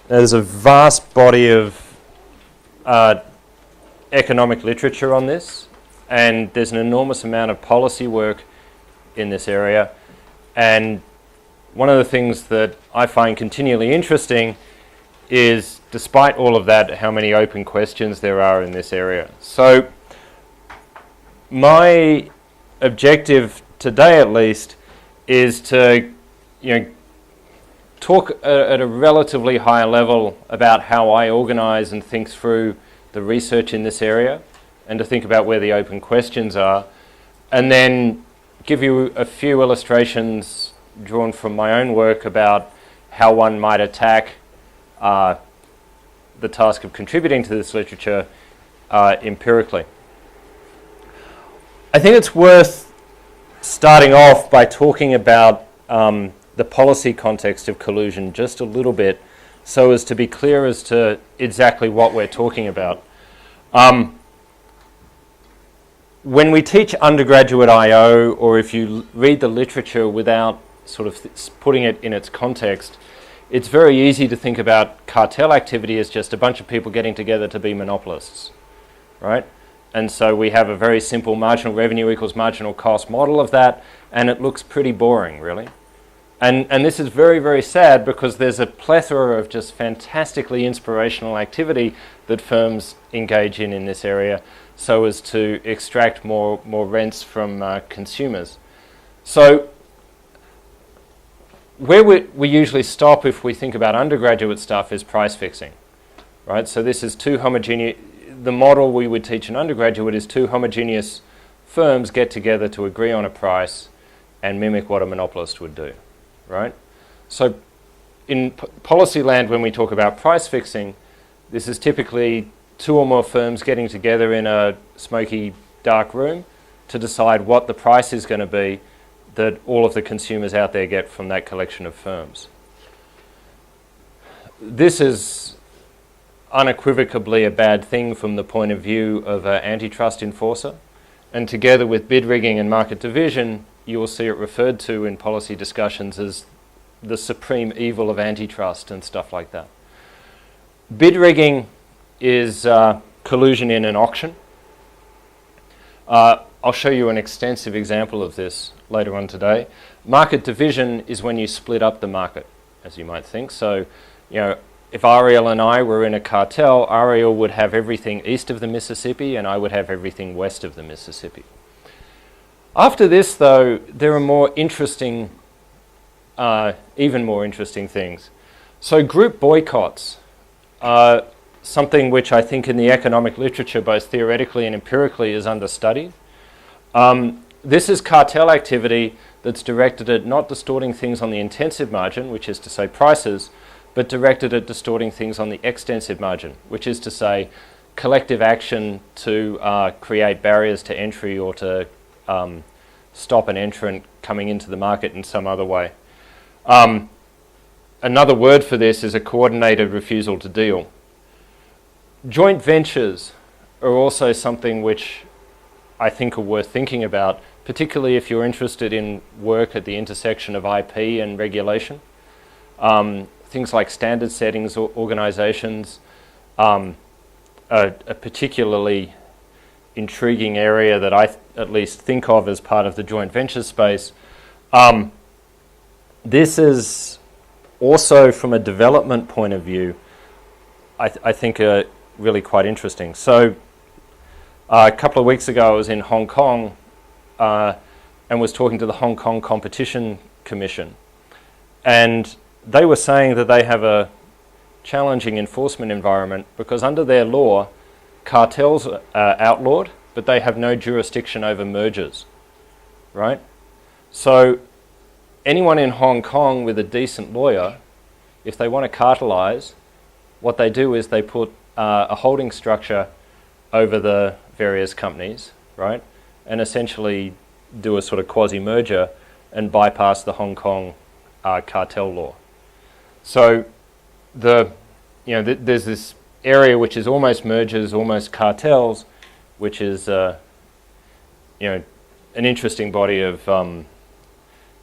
There's a vast body of economic literature on this, and there's an enormous amount of policy work in this area. And one of the things that I find continually interesting is, despite all of that, how many open questions there are in this area. So my objective today, at least, is to talk at a relatively high level about how I organise and think through the research in this area, and to think about where the open questions are, and then give you a few illustrations drawn from my own work about how one might attack the task of contributing to this literature empirically. I think it's worth starting off by talking about the policy context of collusion just a little bit, so as to be clear as to exactly what we're talking about. When we teach undergraduate I/O, or if you read the literature without sort of putting it in its context, it's very easy to think about cartel activity as just a bunch of people getting together to be monopolists, right? And so we have a very simple marginal revenue equals marginal cost model of that, and it looks pretty boring, really. And this is very, very sad, because there's a plethora of just fantastically inspirational activity that firms engage in this area, so as to extract more rents from consumers. So where we usually stop if we think about undergraduate stuff is price fixing, right? So this is two homogeneous, the model we would teach an undergraduate is two homogeneous firms get together to agree on a price and mimic what a monopolist would do, right? So in policy land, when we talk about price fixing, this is typically two or more firms getting together in a smoky, dark room to decide what the price is going to be that all of the consumers out there get from that collection of firms. This is unequivocally a bad thing from the point of view of an antitrust enforcer, and together with bid rigging and market division, you will see it referred to in policy discussions as the supreme evil of antitrust and stuff like that. Bid rigging is collusion in an auction. I'll show you an extensive example of this later on today. Market division is when you split up the market, as you might think. So, if Ariel and I were in a cartel, Ariel would have everything east of the Mississippi and I would have everything west of the Mississippi. After this, though, there are more interesting, even more interesting things. So group boycotts are something which I think in the economic literature, both theoretically and empirically, is understudied. This is cartel activity that's directed at not distorting things on the intensive margin, which is to say prices, but directed at distorting things on the extensive margin, which is to say collective action to create barriers to entry or to stop an entrant coming into the market in some other way. Another word for this is a coordinated refusal to deal. Joint ventures are also something which I think are worth thinking about, particularly if you're interested in work at the intersection of IP and regulation. Things like standard settings or organizations, a particularly intriguing area that I at least think of as part of the joint venture space. This is also, from a development point of view, I think really quite interesting. So a couple of weeks ago I was in Hong Kong and was talking to the Hong Kong Competition Commission, and they were saying that they have a challenging enforcement environment because under their law, cartels are outlawed, but they have no jurisdiction over mergers, right? So anyone in Hong Kong with a decent lawyer, if they want to cartelize, what they do is they put a holding structure over the various companies, right? And essentially do a sort of quasi-merger and bypass the Hong Kong cartel law. So there's this area which is almost mergers, almost cartels, which is an interesting body of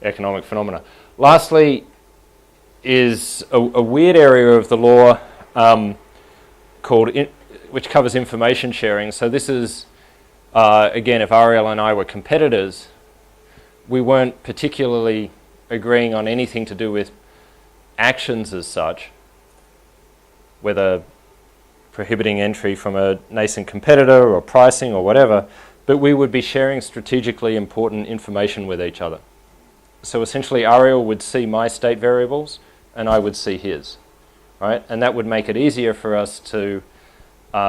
economic phenomena. Lastly, is a weird area of the law which covers information sharing. So this is, again, if Ariel and I were competitors, we weren't particularly agreeing on anything to do with actions as such, whether prohibiting entry from a nascent competitor or pricing or whatever, but we would be sharing strategically important information with each other. So essentially Ariel would see my state variables and I would see his, right? And that would make it easier for us to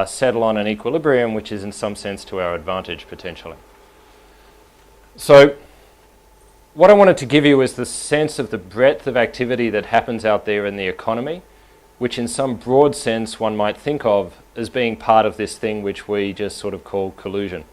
settle on an equilibrium, which is in some sense to our advantage potentially. So what I wanted to give you is the sense of the breadth of activity that happens out there in the economy, which in some broad sense one might think of as being part of this thing which we just sort of call collusion.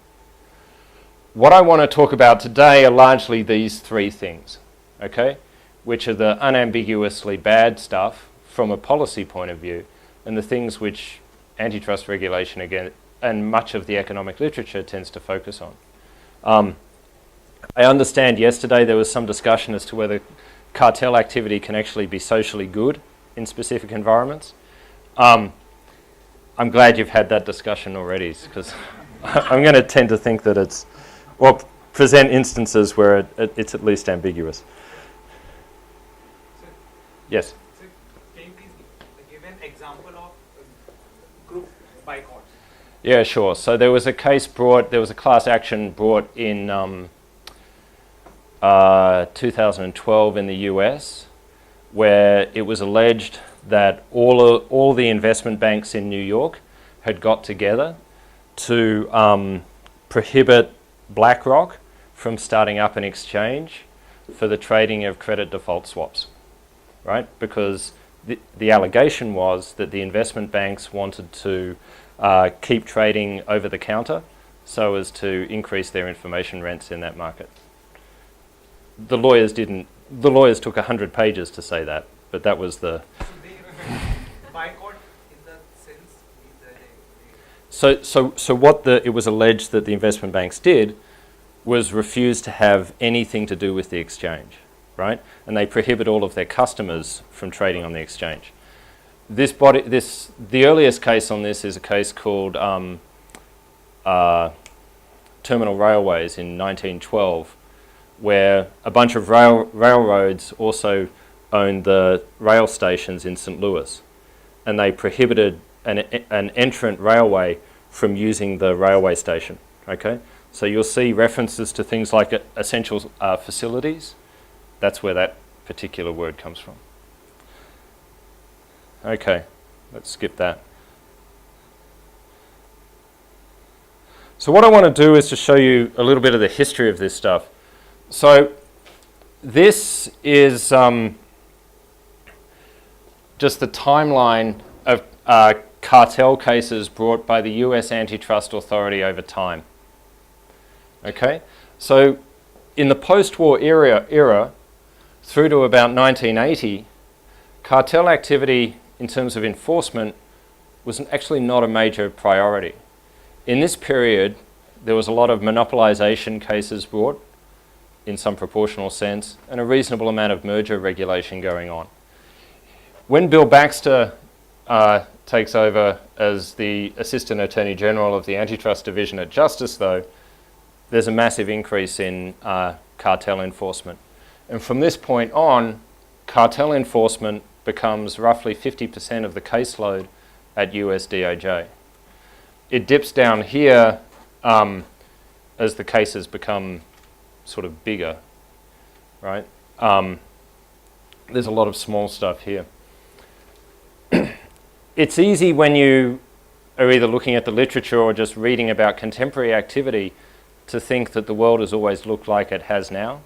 What I want to talk about today are largely these three things, okay, which are the unambiguously bad stuff from a policy point of view, and the things which antitrust regulation, again, and much of the economic literature tends to focus on. I understand yesterday there was some discussion as to whether cartel activity can actually be socially good in specific environments. I'm glad you've had that discussion already, because I'm going to tend to think that it's, or present instances where it's at least ambiguous. Yes? So can you please give an example of group boycott? Yeah, sure. So there was a class action brought in 2012 in the US, where it was alleged that all the investment banks in New York had got together to prohibit BlackRock from starting up an exchange for the trading of credit default swaps, right? Because the allegation was that the investment banks wanted to keep trading over the counter so as to increase their information rents in that market. The lawyers took 100 pages to say that, but that was the... So they boycott in the sense So what it was alleged that the investment banks did was refuse to have anything to do with the exchange, right? And they prohibit all of their customers from trading on the exchange. The earliest case on this is a case called Terminal Railways in 1912, where a bunch of railroads also owned the rail stations in St. Louis, and they prohibited an entrant railway from using the railway station, okay? So you'll see references to things like essential facilities. That's where that particular word comes from. Okay, let's skip that. So what I want to do is to show you a little bit of the history of this stuff. So this is just the timeline of cartel cases brought by the US Antitrust Authority over time. Okay, so in the post-war era through to about 1980, cartel activity in terms of enforcement was actually not a major priority. In this period, there was a lot of monopolization cases brought in some proportional sense, and a reasonable amount of merger regulation going on. When Bill Baxter takes over as the Assistant Attorney General of the Antitrust Division at Justice, though, there's a massive increase in cartel enforcement. And from this point on, cartel enforcement becomes roughly 50% of the caseload at US DOJ. It dips down here as the cases become sort of bigger, right? There's a lot of small stuff here. It's easy when you are either looking at the literature or just reading about contemporary activity to think that the world has always looked like it has now.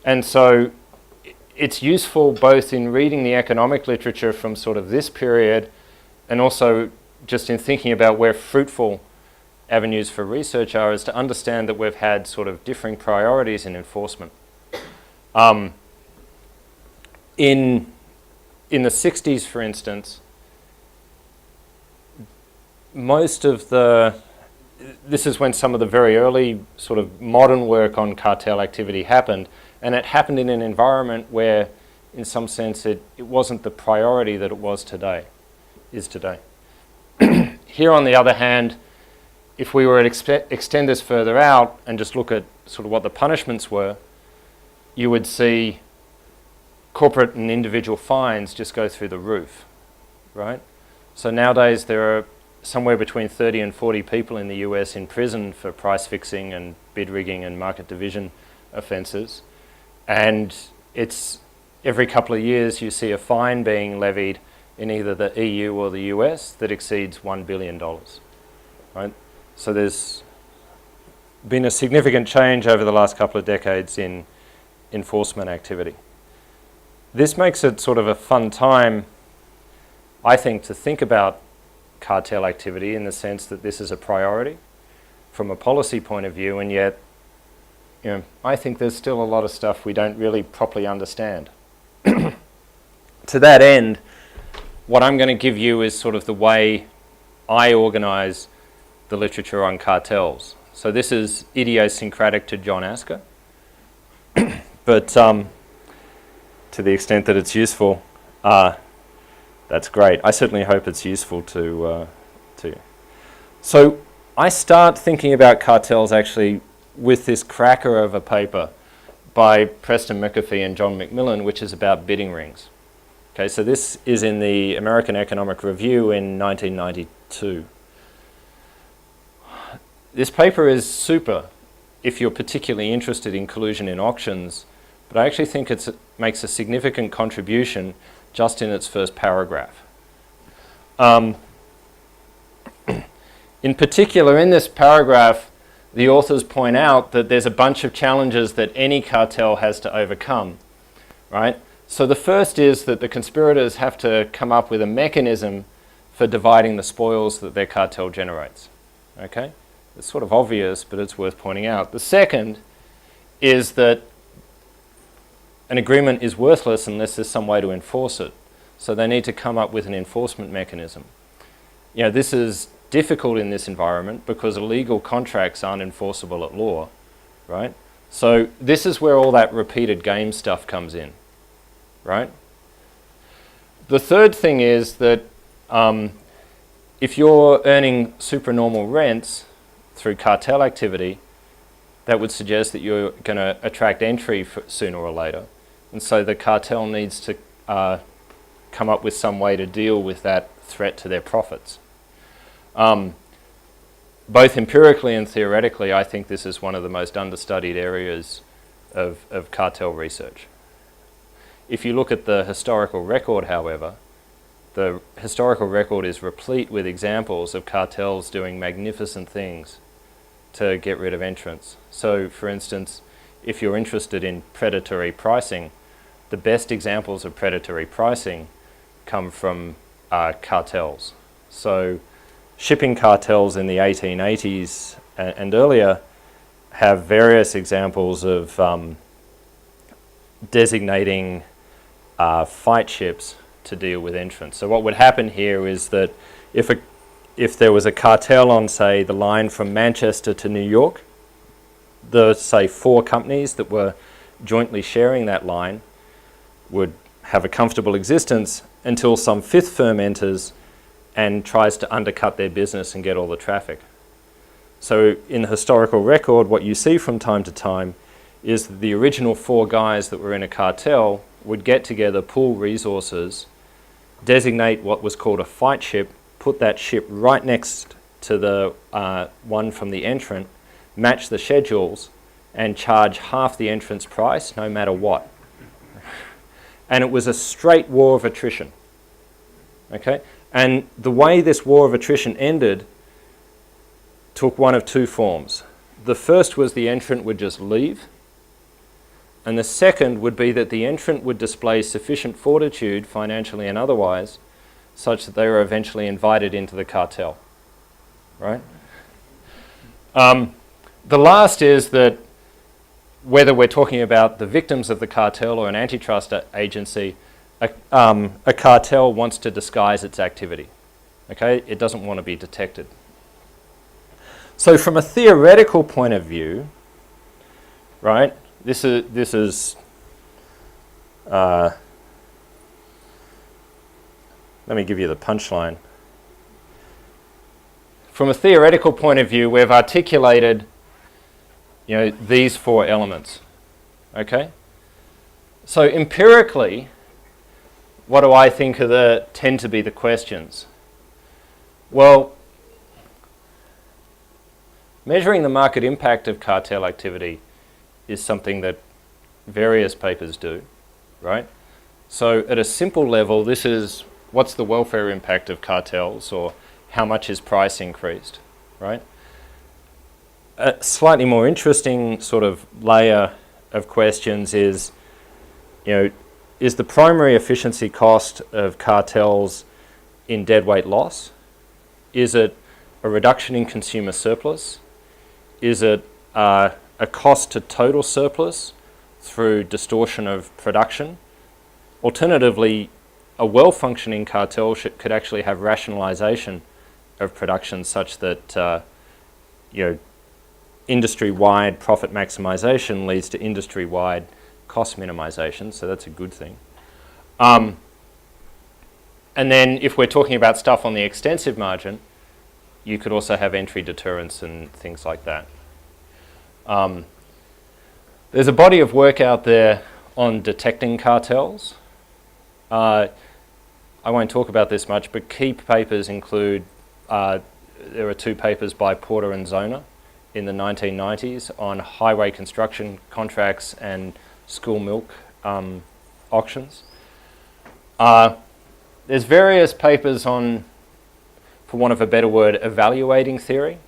And so it's useful both in reading the economic literature from sort of this period and also just in thinking about where fruitful avenues for research are, is to understand that we've had sort of differing priorities in enforcement. In the 60s, for instance, this is when some of the very early sort of modern work on cartel activity happened, and it happened in an environment where in some sense it wasn't the priority that it was today, is today. Here on the other hand, if we were to extend this further out and just look at sort of what the punishments were, you would see corporate and individual fines just go through the roof, right? So nowadays there are somewhere between 30 and 40 people in the US in prison for price fixing and bid rigging and market division offences. And it's every couple of years you see a fine being levied in either the EU or the US that exceeds $1 billion, right? So there's been a significant change over the last couple of decades in enforcement activity. This makes it sort of a fun time, I think, to think about cartel activity in the sense that this is a priority from a policy point of view, and yet, you know, I think there's still a lot of stuff we don't really properly understand. To that end, what I'm going to give you is sort of the way I organise the literature on cartels. So this is idiosyncratic to John Asker, but to the extent that it's useful, that's great. I certainly hope it's useful to you. So I start thinking about cartels actually with this cracker of a paper by Preston McAfee and John McMillan, which is about bidding rings. Okay, so this is in the American Economic Review in 1992. This paper is super if you're particularly interested in collusion in auctions, but I actually think it makes a significant contribution just in its first paragraph. In particular, in this paragraph, the authors point out that there's a bunch of challenges that any cartel has to overcome, right? So the first is that the conspirators have to come up with a mechanism for dividing the spoils that their cartel generates, okay? It's sort of obvious, but it's worth pointing out. The second is that an agreement is worthless unless there's some way to enforce it. So they need to come up with an enforcement mechanism. You know, this is difficult in this environment because illegal contracts aren't enforceable at law, right? So this is where all that repeated game stuff comes in, right? The third thing is that if you're earning supernormal rents through cartel activity, that would suggest that you're going to attract entry sooner or later. And so the cartel needs to come up with some way to deal with that threat to their profits. Both empirically and theoretically, I think this is one of the most understudied areas of cartel research. If you look at the historical record, however, the historical record is replete with examples of cartels doing magnificent things to get rid of entrants. So, for instance, if you're interested in predatory pricing, the best examples of predatory pricing come from cartels. So, shipping cartels in the 1880s and earlier have various examples of designating fight ships to deal with entrants. So what would happen here is that if there was a cartel on, say, the line from Manchester to New York, the, say, 4 companies that were jointly sharing that line would have a comfortable existence until some 5th firm enters and tries to undercut their business and get all the traffic. So in the historical record, what you see from time to time is that the original 4 guys that were in a cartel would get together, pool resources, designate what was called a fight ship, put that ship right next to the one from the entrant, match the schedules, and charge half the entrant's price no matter what. And it was a straight war of attrition. Okay? And the way this war of attrition ended took one of 2 forms. The first was the entrant would just leave, and the second would be that the entrant would display sufficient fortitude, financially and otherwise, such that they were eventually invited into the cartel, right? The last is that whether we're talking about the victims of the cartel or an antitrust agency, a cartel wants to disguise its activity, okay? It doesn't want to be detected. So from a theoretical point of view, right, this is let me give you the punchline. From a theoretical point of view, we've articulated, these four elements. Okay? So empirically, what do I think tend to be the questions? Well, measuring the market impact of cartel activity is something that various papers do, right? So at a simple level, this is what's the welfare impact of cartels, or how much is price increased, right? A slightly more interesting sort of layer of questions is, is the primary efficiency cost of cartels in deadweight loss? Is it a reduction in consumer surplus? Is it a cost to total surplus through distortion of production? Alternatively, a well-functioning cartel could actually have rationalization of production such that industry-wide profit maximization leads to industry-wide cost minimization, so that's a good thing. And then if we're talking about stuff on the extensive margin, you could also have entry deterrence and things like that. There's a body of work out there on detecting cartels. I won't talk about this much, but key papers include, there are two papers by Porter and Zona in the 1990s on highway construction contracts and school milk auctions. There's various papers on, for want of a better word, evaluating theory.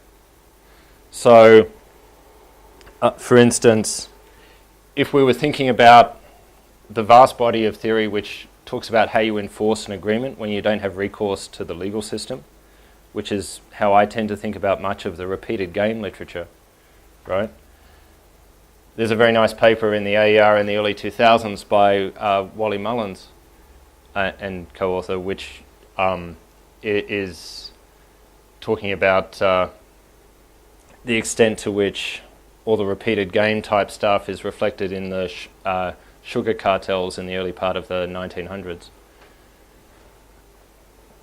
So, for instance, if we were thinking about the vast body of theory which talks about how you enforce an agreement when you don't have recourse to the legal system, which is how I tend to think about much of the repeated game literature, right? There's a very nice paper in the AER in the early 2000s by Wally Mullins and co-author, which is talking about the extent to which all the repeated game type stuff is reflected in the sugar cartels in the early part of the 1900s.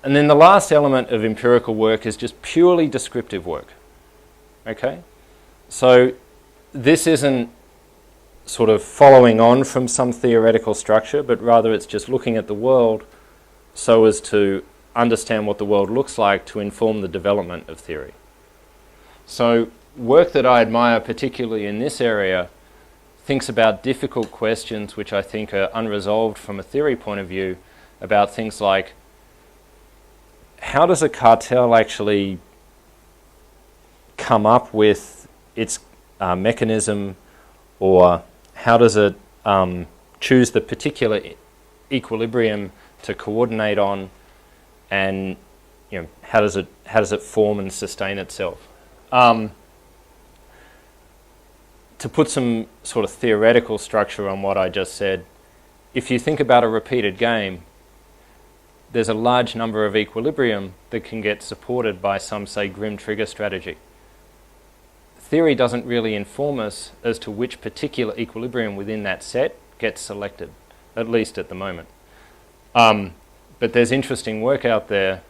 And then the last element of empirical work is just purely descriptive work. Okay? So this isn't sort of following on from some theoretical structure, but rather it's just looking at the world so as to understand what the world looks like to inform the development of theory. So work that I admire, particularly in this area, thinks about difficult questions which I think are unresolved from a theory point of view, about things like, how does a cartel actually come up with its mechanism, or how does it choose the particular equilibrium to coordinate on, and how does it form and sustain itself? To put some sort of theoretical structure on what I just said, if you think about a repeated game, there's a large number of equilibrium that can get supported by some, say, grim trigger strategy. Theory doesn't really inform us as to which particular equilibrium within that set gets selected, at least at the moment. But there's interesting work out there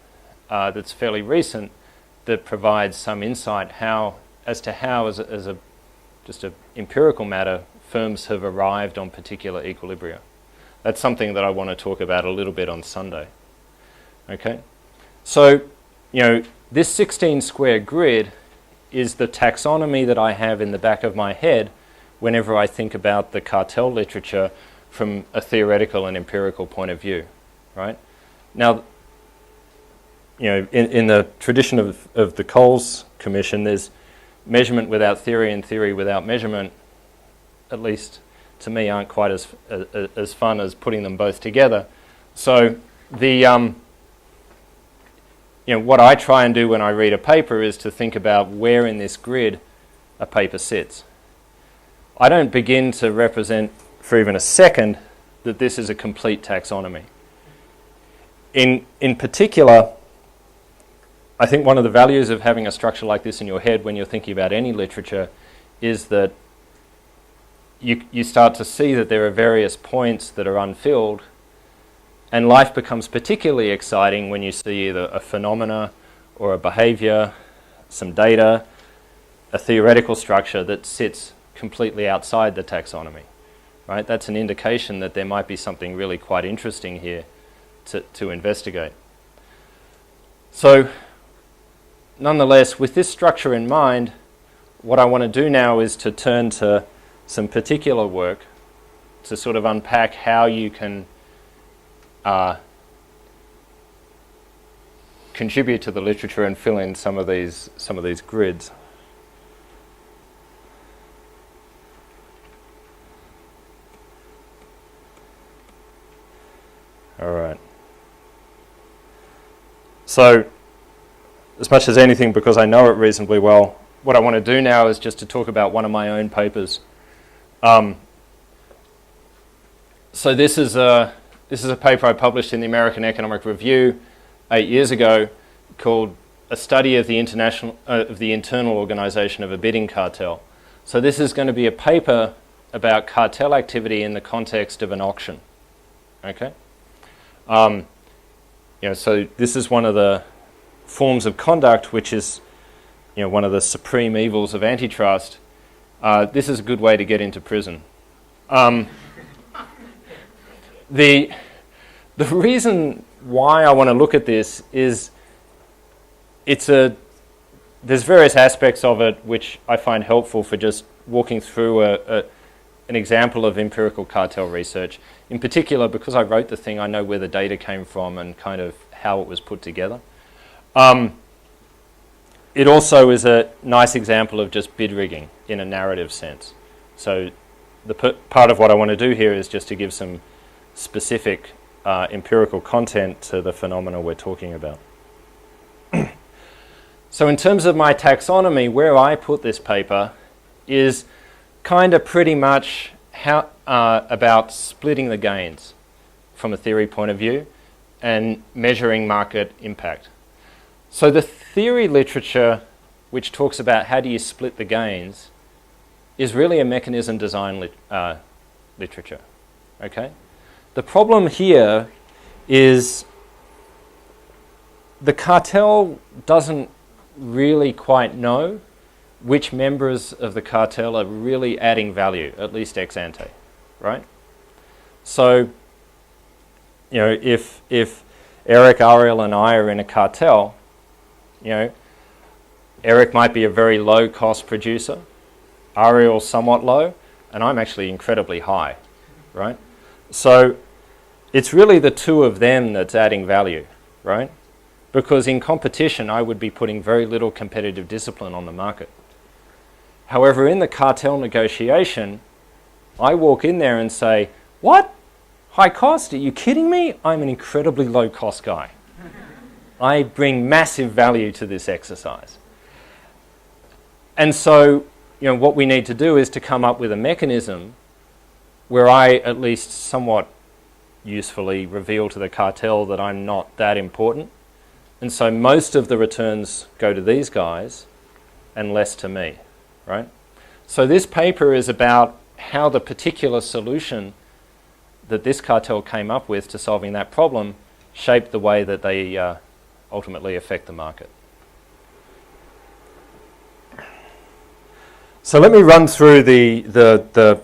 that's fairly recent that provides some insight as to how, as a just an empirical matter, firms have arrived on particular equilibria. That's something that I want to talk about a little bit on Sunday. Okay? So, this 16 square grid is the taxonomy that I have in the back of my head whenever I think about the cartel literature from a theoretical and empirical point of view, right? Now, in the tradition of the Coles Commission, there's measurement without theory and theory without measurement, at least to me, aren't quite as fun as putting them both together. So what I try and do when I read a paper is to think about where in this grid a paper sits. I don't begin to represent for even a second that this is a complete taxonomy. In particular, I think one of the values of having a structure like this in your head when you're thinking about any literature is that you start to see that there are various points that are unfilled, And life becomes particularly exciting when you see either a phenomena or a behavior, some data, a theoretical structure that sits completely outside the taxonomy, right? That's an indication that there might be something really quite interesting here to investigate. So, nonetheless, with this structure in mind, what I want to do now is to turn to some particular work to sort of unpack how you can contribute to the literature and fill in some of these grids. All right. So, as much as anything, because I know it reasonably well, what I want to do now is just to talk about one of my own papers. So this is a paper I published in the American Economic Review 8 years ago, called "A Study of the Internal Organization of a Bidding Cartel." So this is going to be a paper about cartel activity in the context of an auction. Okay. So this is one of the forms of conduct which is, one of the supreme evils of antitrust. This is a good way to get into prison. The reason why I want to look at this is there's various aspects of it which I find helpful for just walking through an example of empirical cartel research. In particular, because I wrote the thing, I know where the data came from and kind of how it was put together. It also is a nice example of just bid rigging in a narrative sense. So the part of what I want to do here is just to give some specific empirical content to the phenomena we're talking about. So in terms of my taxonomy, where I put this paper is kind of pretty much about splitting the gains from a theory point of view and measuring market impact. So the theory literature which talks about how do you split the gains is really a mechanism design literature. Okay? The problem here is the cartel doesn't really quite know which members of the cartel are really adding value, at least ex ante, right? So, if Eric, Ariel, and I are in a cartel, Eric might be a very low-cost producer, Ariel somewhat low, and I'm actually incredibly high, right? So, it's really the two of them that's adding value, right? Because in competition, I would be putting very little competitive discipline on the market. However, in the cartel negotiation, I walk in there and say, what? High cost? Are you kidding me? I'm an incredibly low cost guy. I bring massive value to this exercise. And so, what we need to do is to come up with a mechanism where I at least somewhat usefully reveal to the cartel that I'm not that important. And so most of the returns go to these guys and less to me. Right? So this paper is about how the particular solution that this cartel came up with to solving that problem shaped the way that they ultimately affect the market. So let me run through the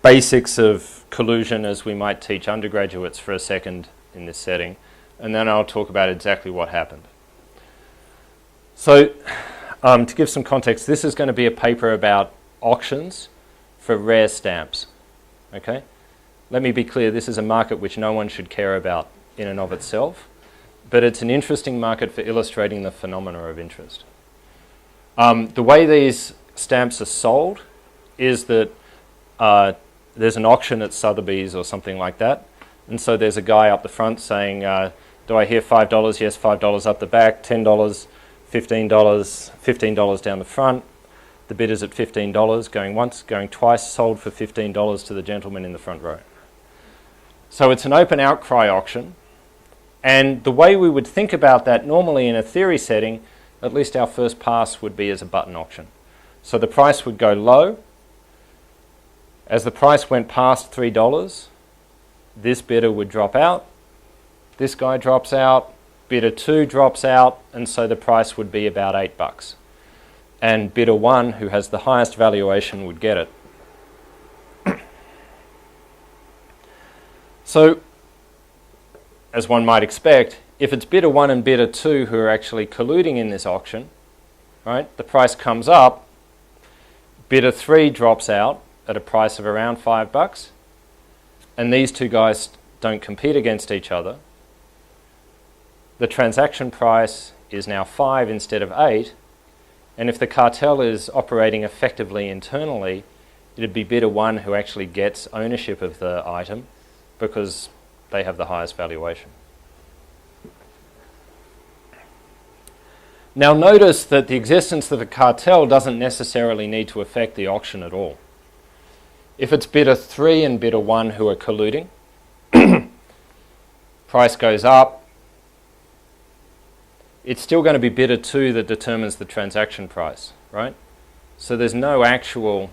basics of collusion as we might teach undergraduates for a second in this setting, and then I'll talk about exactly what happened. So to give some context, this is going to be a paper about auctions for rare stamps. Okay? Let me be clear, this is a market which no one should care about in and of itself, but it's an interesting market for illustrating the phenomena of interest. The way these stamps are sold is that there's an auction at Sotheby's or something like that, and so there's a guy up the front saying, do I hear $5? Yes, $5 up the back, $10, $15, $15 down the front. The bid is at $15, going once, going twice, sold for $15 to the gentleman in the front row. So it's an open outcry auction, and the way we would think about that normally in a theory setting, at least our first pass would be as a button auction. So the price would go low. As the price went past $3, this bidder would drop out, this guy drops out, bidder 2 drops out, and so the price would be about $8. And bidder 1, who has the highest valuation, would get it. So, as one might expect, if it's bidder 1 and bidder 2 who are actually colluding in this auction, right, the price comes up, bidder 3 drops out at a price of around $5, and these two guys don't compete against each other. The transaction price is now 5 instead of 8, and if the cartel is operating effectively internally, it'd be bidder 1 who actually gets ownership of the item because they have the highest valuation. Now notice that the existence of a cartel doesn't necessarily need to affect the auction at all. If it's bidder 3 and bidder 1 who are colluding, price goes up, it's still going to be bidder 2 that determines the transaction price, right? So there's no actual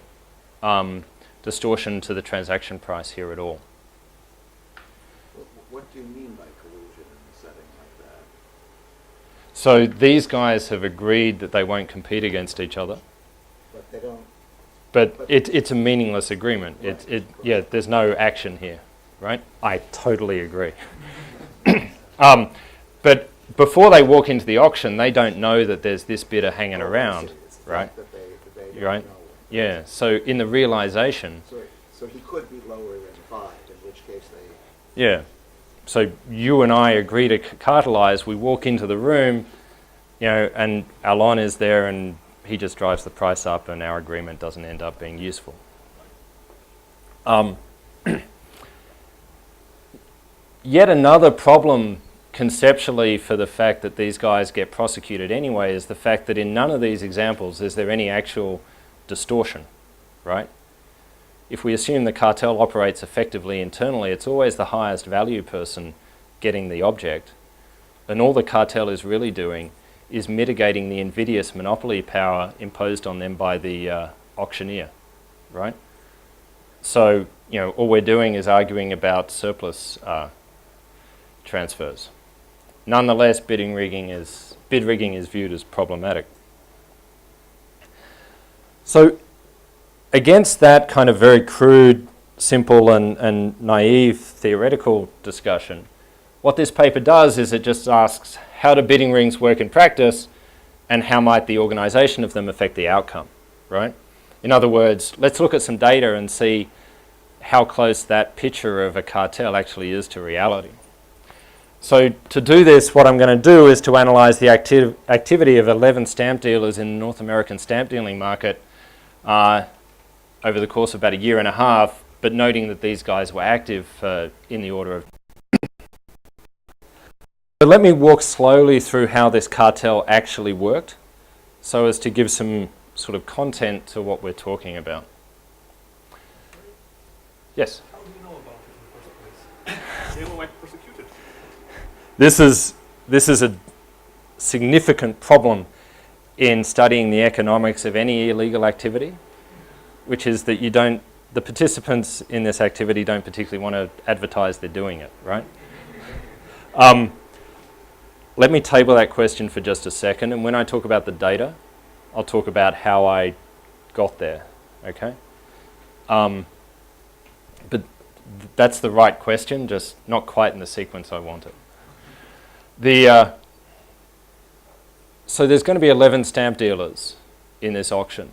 distortion to the transaction price here at all. What do you mean by collusion in a setting like that? So these guys have agreed that they won't compete against each other. But they don't. But it's a meaningless agreement. Right. Yeah, there's no action here, right? I totally agree. But before they walk into the auction, they don't know that there's this bidder hanging around, it's right? That they don't Right? know. Yeah. So in the realization, So he could be lower than 5, in which case they. yeah. So you and I agree to cartelize. We walk into the room, and Alon is there, and he just drives the price up, and our agreement doesn't end up being useful. Yet another problem conceptually for the fact that these guys get prosecuted anyway is the fact that in none of these examples is there any actual distortion, right? If we assume the cartel operates effectively internally, it's always the highest value person getting the object, and all the cartel is really doing is mitigating the invidious monopoly power imposed on them by the auctioneer, right? So, all we're doing is arguing about surplus transfers. Nonetheless, bid rigging is viewed as problematic. So, against that kind of very crude, simple and naive theoretical discussion, what this paper does is it just asks, how do bidding rings work in practice, and how might the organisation of them affect the outcome, right? In other words, let's look at some data and see how close that picture of a cartel actually is to reality. So to do this, what I'm going to do is to analyse the activity of 11 stamp dealers in the North American stamp dealing market over the course of about a year and a half, but noting that these guys were active in the order of. So let me walk slowly through how this cartel actually worked, so as to give some sort of content to what we're talking about. Yes? How do you know about it in the first place? They were persecuted. This is a significant problem in studying the economics of any illegal activity, which is that the participants in this activity don't particularly want to advertise they're doing it, right? Let me table that question for just a second, and when I talk about the data, I'll talk about how I got there, okay? But that's the right question, just not quite in the sequence I wanted. So there's going to be 11 stamp dealers in this auction.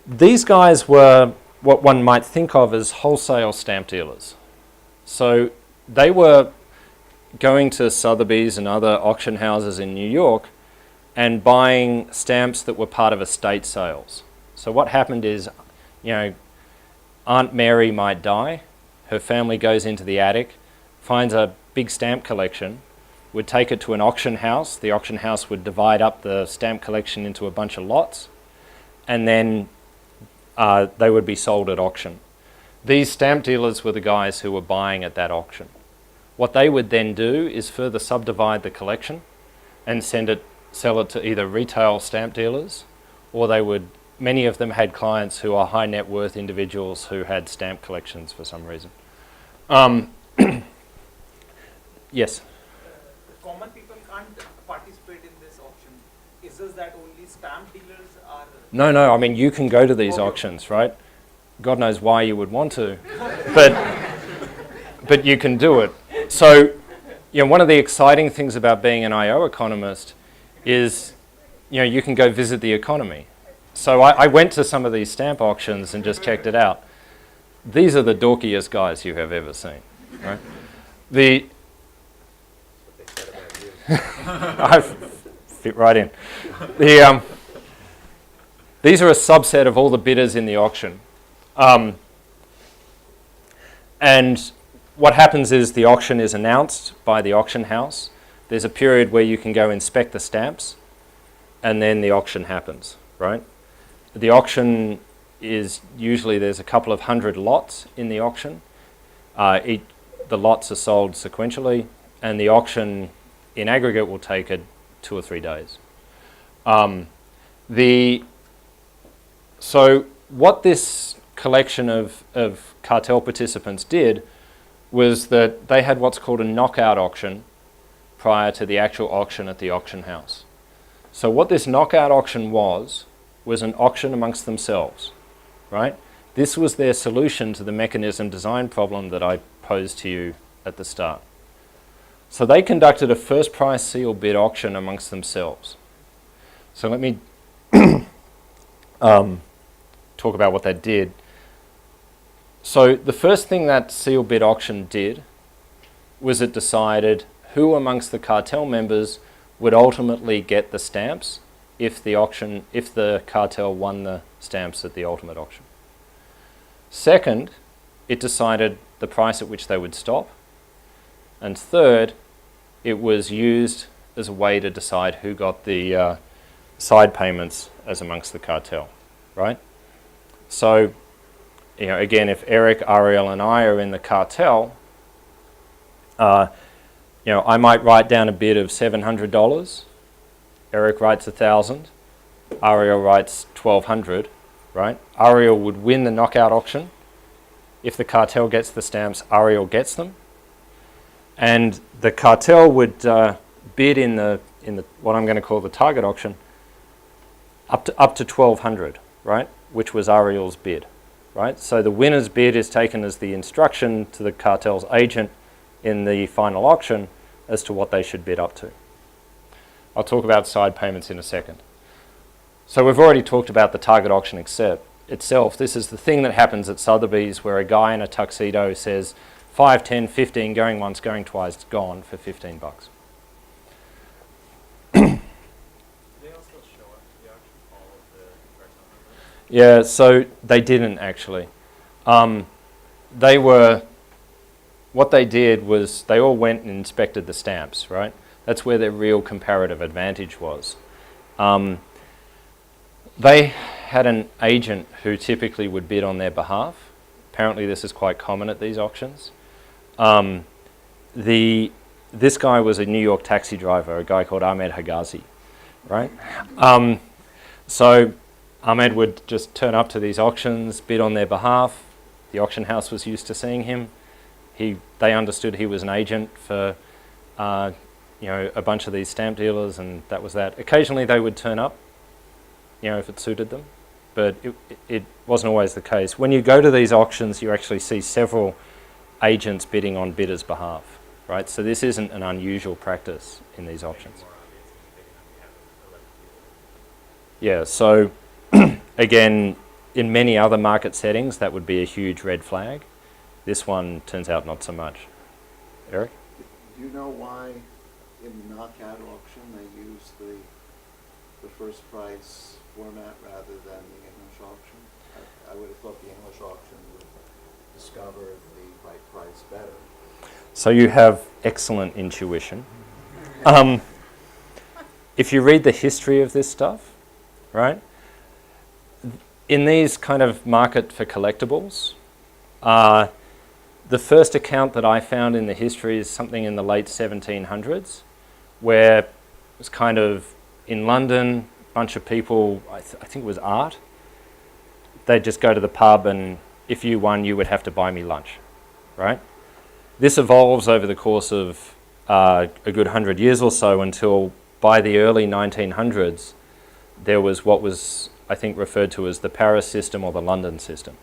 These guys were what one might think of as wholesale stamp dealers. So they were going to Sotheby's and other auction houses in New York and buying stamps that were part of estate sales. So what happened is, Aunt Mary might die, her family goes into the attic, finds a big stamp collection, would take it to an auction house, the auction house would divide up the stamp collection into a bunch of lots, and then they would be sold at auction. These stamp dealers were the guys who were buying at that auction. What they would then do is further subdivide the collection and sell it to either retail stamp dealers, or many of them had clients who are high net worth individuals who had stamp collections for some reason. Yes. Common people can't participate in this auction. Is this that only stamp dealers are? No. I mean, you can go to these auctions, right? God knows why you would want to, but you can do it. So, one of the exciting things about being an IO economist is, you can go visit the economy. So I went to some of these stamp auctions and just checked it out. These are the dorkiest guys you have ever seen, right? I fit right in. These are a subset of all the bidders in the auction. And what happens is the auction is announced by the auction house. There's a period where you can go inspect the stamps, and then the auction happens, right? The auction is usually there's a couple of hundred lots in the auction. The lots are sold sequentially, and the auction in aggregate will take 2 or 3 days. So what this collection of cartel participants did was that they had what's called a knockout auction prior to the actual auction at the auction house. So what this knockout auction was an auction amongst themselves, right? This was their solution to the mechanism design problem that I posed to you at the start. So they conducted a first price seal bid auction amongst themselves. So let me talk about what that did. So the first thing that seal bid auction did was it decided who amongst the cartel members would ultimately get the stamps if the cartel won the stamps at the ultimate auction. Second, it decided the price at which they would stop. And third, it was used as a way to decide who got the side payments as amongst the cartel, right? So, again, if Eric, Ariel, and I are in the cartel, I might write down a bid of $700. Eric writes 1,000. Ariel writes 1,200, right? Ariel would win the knockout auction. If the cartel gets the stamps, Ariel gets them. And the cartel would bid in the what I'm going to call the target auction up to 1,200, right? Which was Ariel's bid, right? So the winner's bid is taken as the instruction to the cartel's agent in the final auction as to what they should bid up to. I'll talk about side payments in a second. So we've already talked about the target auction itself. This is the thing that happens at Sotheby's where a guy in a tuxedo says 5, 10, 15, going once, going twice, it's gone for $15. They also show up at the auction all of the Cartel members? Yeah, so they didn't actually. What they did was they all went and inspected the stamps, right? That's where their real comparative advantage was. They had an agent who typically would bid on their behalf. Apparently this is quite common at these auctions. This guy was a New York taxi driver, a guy called Ahmed Higazi, right? So Ahmed would just turn up to these auctions, bid on their behalf. The auction house was used to seeing him. They understood he was an agent for a bunch of these stamp dealers, and that was that. Occasionally they would turn up, if it suited them, but it wasn't always the case. When you go to these auctions, you actually see several agents bidding on bidders' behalf, right? So this isn't an unusual practice in these auctions. Yeah, so again, in many other market settings, that would be a huge red flag. This one turns out not so much. Eric? Do you know why in the knockout auction they use the first price format rather than the English auction? I would have thought the English auction would discover the right price better. So you have excellent intuition. If you read the history of this stuff, right, in these kind of market for collectibles, the first account that I found in the history is something in the late 1700s, where it was kind of in London, a bunch of people, I think it was art, they'd just go to the pub and if you won, you would have to buy me lunch, right? This evolves over the course of a good 100 years or so until by the early 1900s, there was what was, I think, referred to as the Paris system or the London system,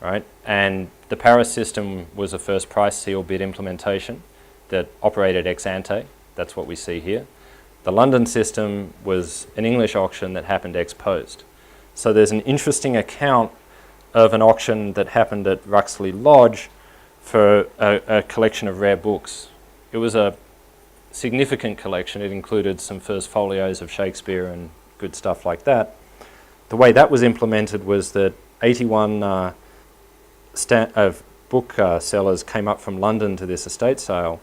right? And the Paris system was a first price seal bid implementation that operated ex ante. That's what we see here. The London system was an English auction that happened ex post. So there's an interesting account of an auction that happened at Ruxley Lodge for a collection of rare books. It was a significant collection. It included some first folios of Shakespeare and good stuff like that. The way that was implemented was that 81 book sellers came up from London to this estate sale,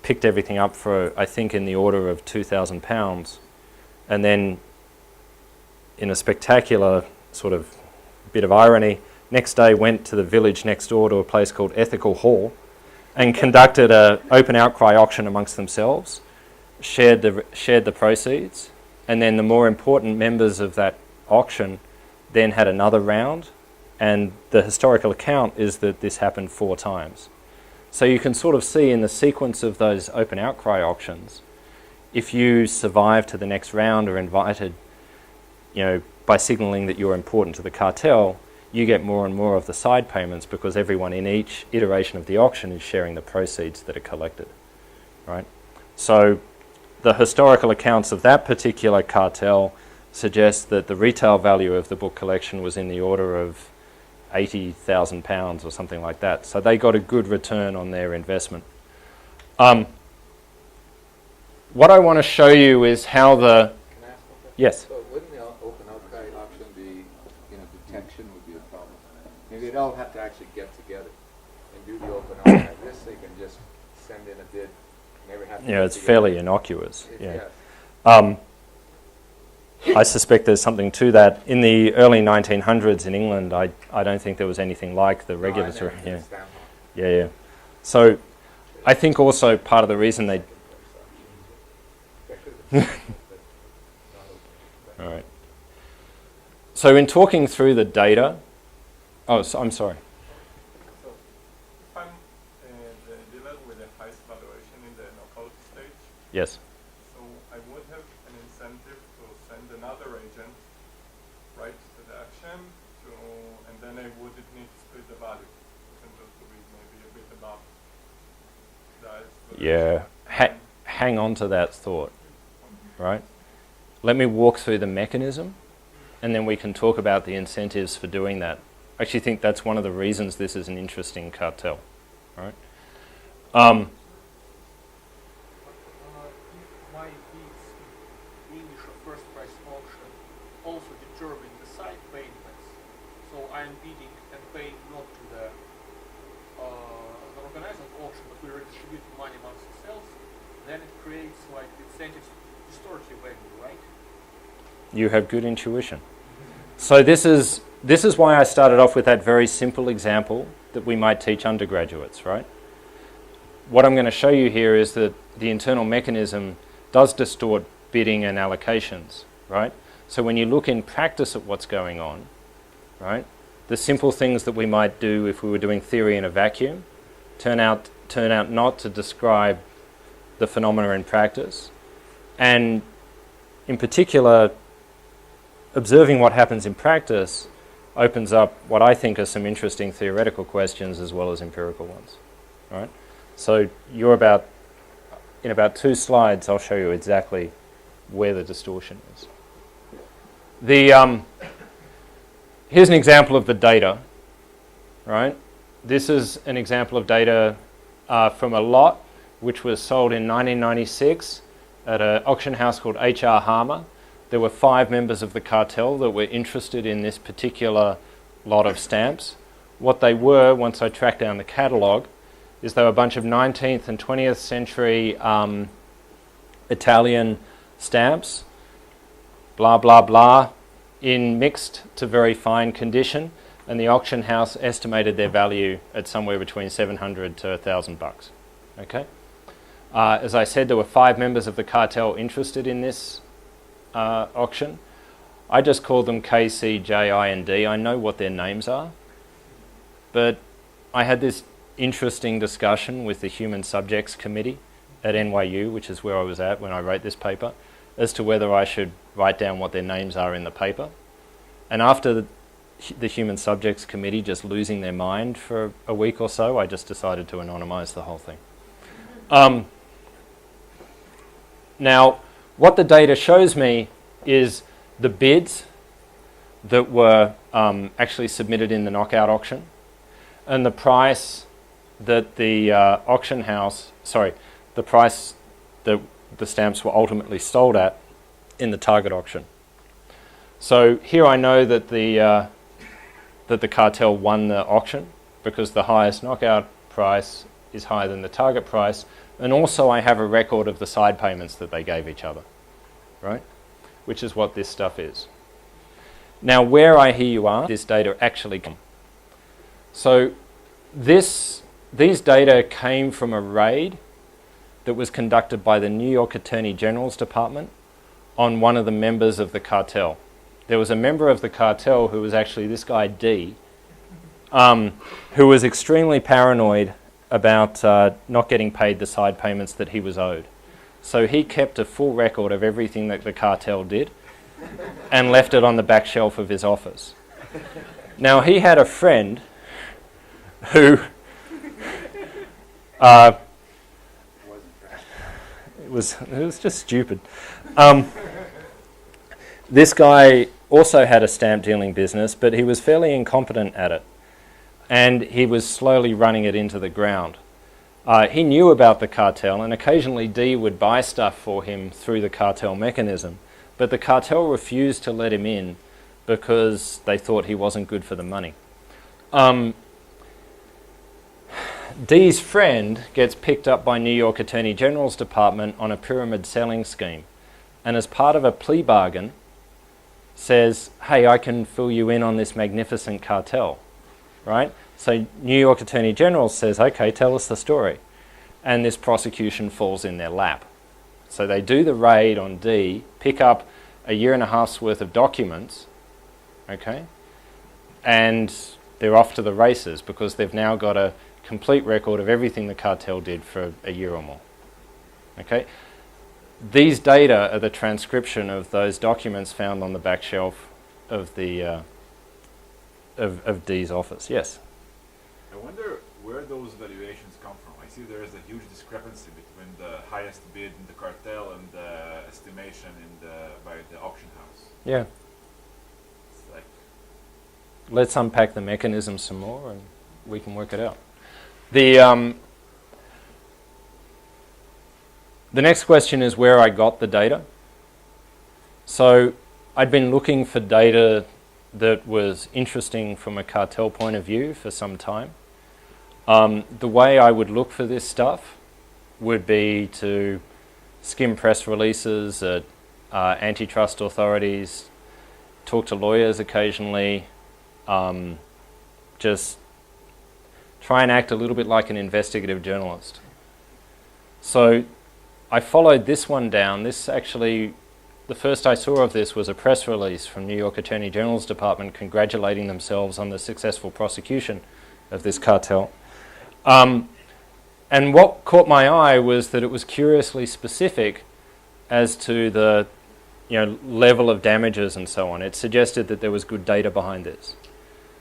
picked everything up for, I think, in the order of £2,000, and then, in a spectacular sort of bit of irony, next day went to the village next door to a place called Ethical Hall and conducted an open outcry auction amongst themselves, shared the proceeds, and then the more important members of that auction then had another round, and the historical account is that this happened 4 times. So you can sort of see in the sequence of those open outcry auctions, if you survive to the next round or invited, by signalling that you're important to the cartel, you get more and more of the side payments because everyone in each iteration of the auction is sharing the proceeds that are collected, right? So the historical accounts of that particular cartel suggest that the retail value of the book collection was in the order of £80,000 or something like that. So they got a good return on their investment. What I want to show you is how the... Can I ask one question? Yes. So wouldn't the open outcry auction be, detection would be a problem? Maybe they'd all have to actually get together and do the open outcry. This, they can just send in a bid, never have to Yeah, get it's together. fairly innocuous. Yes. I suspect there's something to that. In the early 1900s in England, I don't think there was anything like the regulatory... No, I never did stamp on Yeah. So I think also part of the reason they... All right. So in talking through the data... I'm sorry. So if I'm the dealer with the highest valuation in the knockout stage, Yes. so I would have an incentive to send another agent right to the action, and then I wouldn't need to split the value, and just to be maybe a bit above that. Yeah. Hang on to that thought, right? Let me walk through the mechanism, and then we can talk about the incentives for doing that. I actually think that's one of the reasons this is an interesting cartel, right? If my bids in English or first price auction also determine the side payments, so I'm bidding and paying not to the organizer of auction, but we redistribute money amongst ourselves, then it creates like incentives to distort your value, right? You have good intuition. So this is why I started off with that very simple example that we might teach undergraduates, right? What I'm going to show you here is that the internal mechanism does distort bidding and allocations, right? So when you look in practice at what's going on, right, the simple things that we might do if we were doing theory in a vacuum turn out not to describe the phenomena in practice. And in particular, observing what happens in practice opens up what I think are some interesting theoretical questions as well as empirical ones, right? So in about 2 slides, I'll show you exactly where the distortion is. Here's an example of the data, right? This is an example of data from a lot which was sold in 1996 at an auction house called H.R. Harmer. There were 5 members of the cartel that were interested in this particular lot of stamps. What they were, once I tracked down the catalogue, is they were a bunch of 19th and 20th century Italian stamps, blah, blah, blah, in mixed to very fine condition, and the auction house estimated their value at somewhere between $700 to $1,000. Okay? As I said, there were 5 members of the cartel interested in this auction. I just call them K, C, J, I, and D. I know what their names are, but I had this interesting discussion with the Human Subjects Committee at NYU, which is where I was at when I wrote this paper, as to whether I should write down what their names are in the paper. And after the Human Subjects Committee just losing their mind for a week or so, I just decided to anonymise the whole thing. Now, what the data shows me is the bids that were actually submitted in the knockout auction, and the price that the auction house, the price that the stamps were ultimately sold at in the target auction. So here I know that the cartel won the auction because the highest knockout price is higher than the target price, and also I have a record of the side payments that they gave each other, right? Which is what this stuff is. Now, where I hear you are, this data actually come. So these data came from a raid that was conducted by the New York Attorney General's Department on one of the members of the cartel. There was a member of the cartel who was actually this guy D, who was extremely paranoid about not getting paid the side payments that he was owed. So he kept a full record of everything that the cartel did and left it on the back shelf of his office. Now, he had a friend who it was just stupid. This guy also had a stamp dealing business, but he was fairly incompetent at it, and he was slowly running it into the ground. He knew about the cartel, and occasionally D would buy stuff for him through the cartel mechanism, but the cartel refused to let him in because they thought he wasn't good for the money. D's friend gets picked up by New York Attorney General's Department on a pyramid selling scheme, and as part of a plea bargain says, hey, I can fill you in on this magnificent cartel, right? So New York Attorney General says, okay, tell us the story. And this prosecution falls in their lap. So they do the raid on D, pick up a year and a half's worth of documents, okay? And they're off to the races because they've now got a complete record of everything the cartel did for a year or more, okay? These data are the transcription of those documents found on the back shelf of the of D's office. Yes? I wonder where those valuations come from. I see there is a huge discrepancy between the highest bid in the cartel and the estimation by the auction house. Yeah. It's like, let's unpack the mechanism some more and we can work it out. The next question is where I got the data. So I'd been looking for data that was interesting from a cartel point of view for some time. The way I would look for this stuff would be to skim press releases at antitrust authorities, talk to lawyers occasionally, just try and act a little bit like an investigative journalist. So I followed this one down. This actually, the first I saw of this was a press release from New York Attorney General's Department congratulating themselves on the successful prosecution of this cartel. And what caught my eye was that it was curiously specific as to the level of damages and so on. It suggested that there was good data behind this.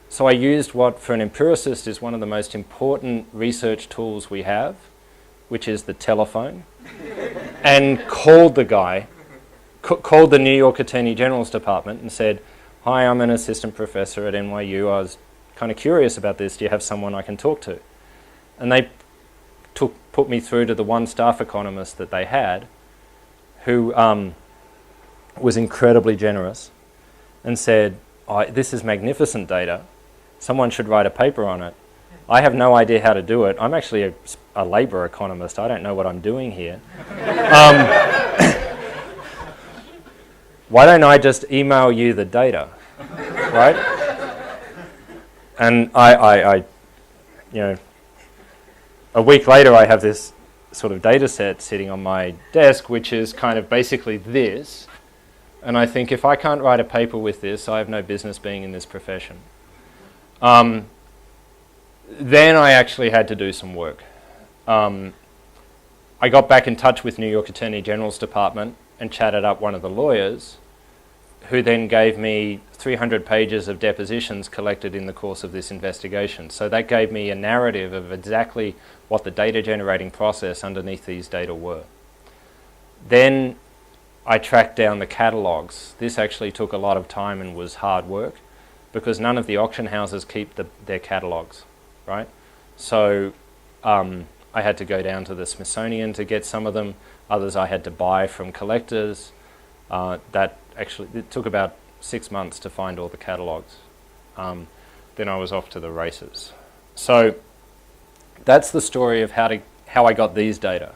So I used what, for an empiricist, is one of the most important research tools we have, which is the telephone, and called the guy, called the New York Attorney General's Department and said, hi, I'm an assistant professor at NYU. I was kind of curious about this. Do you have someone I can talk to? And they put me through to the one staff economist that they had, who was incredibly generous and said, this is magnificent data. Someone should write a paper on it. I have no idea how to do it. I'm actually a labour economist. I don't know what I'm doing here. Why don't I just email you the data, right? And I a week later I have this sort of data set sitting on my desk, which is kind of basically this. And I think if I can't write a paper with this, I have no business being in this profession. Then I actually had to do some work. I got back in touch with New York Attorney General's Department and chatted up one of the lawyers, who then gave me 300 pages of depositions collected in the course of this investigation. So that gave me a narrative of exactly what the data generating process underneath these data were. Then I tracked down the catalogues. This actually took a lot of time and was hard work because none of the auction houses keep their catalogues, right? So I had to go down to the Smithsonian to get some of them. Others I had to buy from collectors. It took about 6 months to find all the catalogues. Then I was off to the races. So that's the story of how I got these data.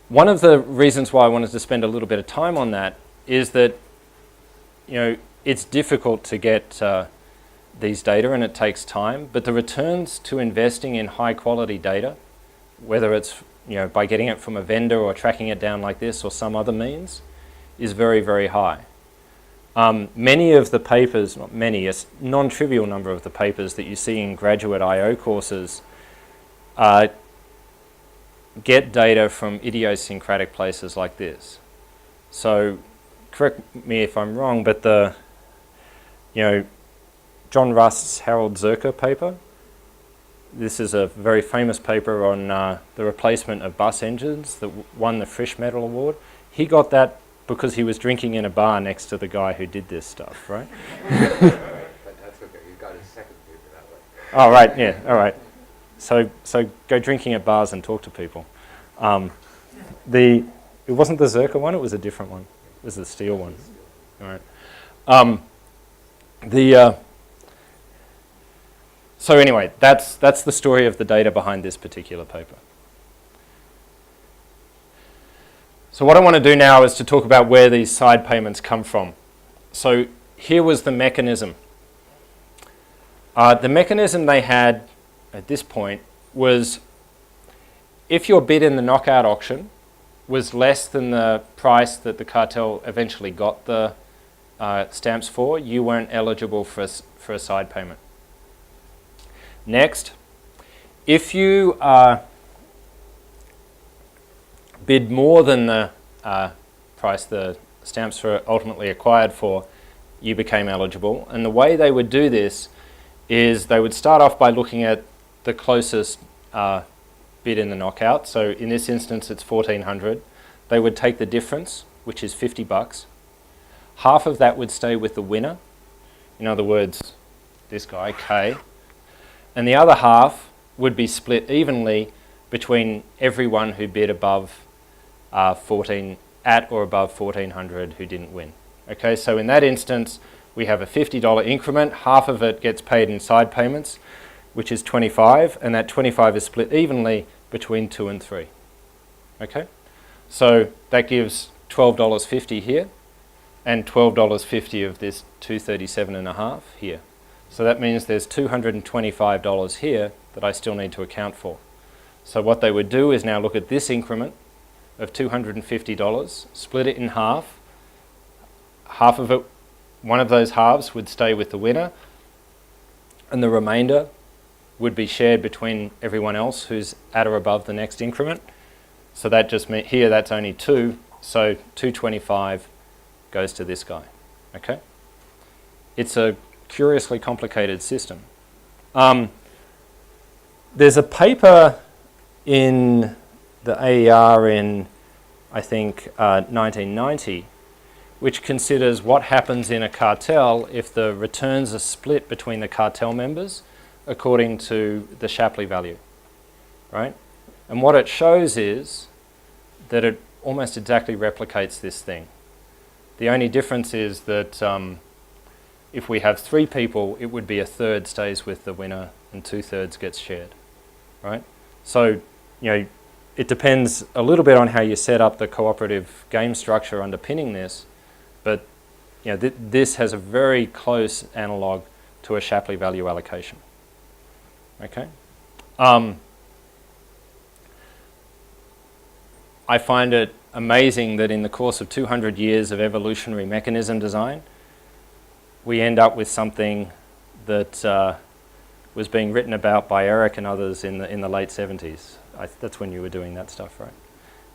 One of the reasons why I wanted to spend a little bit of time on that is that, it's difficult to get these data and it takes time, but the returns to investing in high quality data, whether it's by getting it from a vendor or tracking it down like this or some other means, is very, very high. Many of the papers, not many, a non-trivial number of the papers that you see in graduate I/O courses get data from idiosyncratic places like this. So, correct me if I'm wrong, but John Rust's Harold Zerker paper, this is a very famous paper on the replacement of bus engines that won the Frisch Medal Award. He got that because he was drinking in a bar next to the guy who did this stuff, right? But that's okay. You got his second paper that way. Oh, right, yeah, all right. So go drinking at bars and talk to people. It wasn't the Zerker one, it was a different one. It was the steel one. All right. So anyway, that's the story of the data behind this particular paper. So what I want to do now is to talk about where these side payments come from. So here was the mechanism. The mechanism they had at this point was if your bid in the knockout auction was less than the price that the cartel eventually got the stamps for, you weren't eligible for a side payment. Next, if you bid more than the price the stamps were ultimately acquired for, you became eligible. And the way they would do this is they would start off by looking at the closest bid in the knockout. So in this instance, it's $1,400. They would take the difference, which is $50. Half of that would stay with the winner. In other words, this guy, K. And the other half would be split evenly between everyone who bid above at or above $1,400 who didn't win. Okay, so in that instance, we have a $50 increment. Half of it gets paid in side payments, which is $25, and that $25 is split evenly between 2 and 3. Okay, so that gives $12.50 here, and $12.50 of this $237.50 here. So that means there's $225 here that I still need to account for. So what they would do is now look at this increment of $250, split it in half. Half of it, one of those halves would stay with the winner, and the remainder would be shared between everyone else who's at or above the next increment. So that just means here that's only 2, so $225 goes to this guy. Okay? It's a curiously complicated system. There's a paper in the AER in, I think, 1990, which considers what happens in a cartel if the returns are split between the cartel members according to the Shapley value, right? And what it shows is that it almost exactly replicates this thing. The only difference is that if we have 3 people, it would be 1/3 stays with the winner and 2/3 gets shared, right? So, it depends a little bit on how you set up the cooperative game structure underpinning this, but this has a very close analog to a Shapley value allocation. Okay. I find it amazing that in the course of 200 years of evolutionary mechanism design, we end up with something that was being written about by Eric and others in the late 70s. That's when you were doing that stuff, right?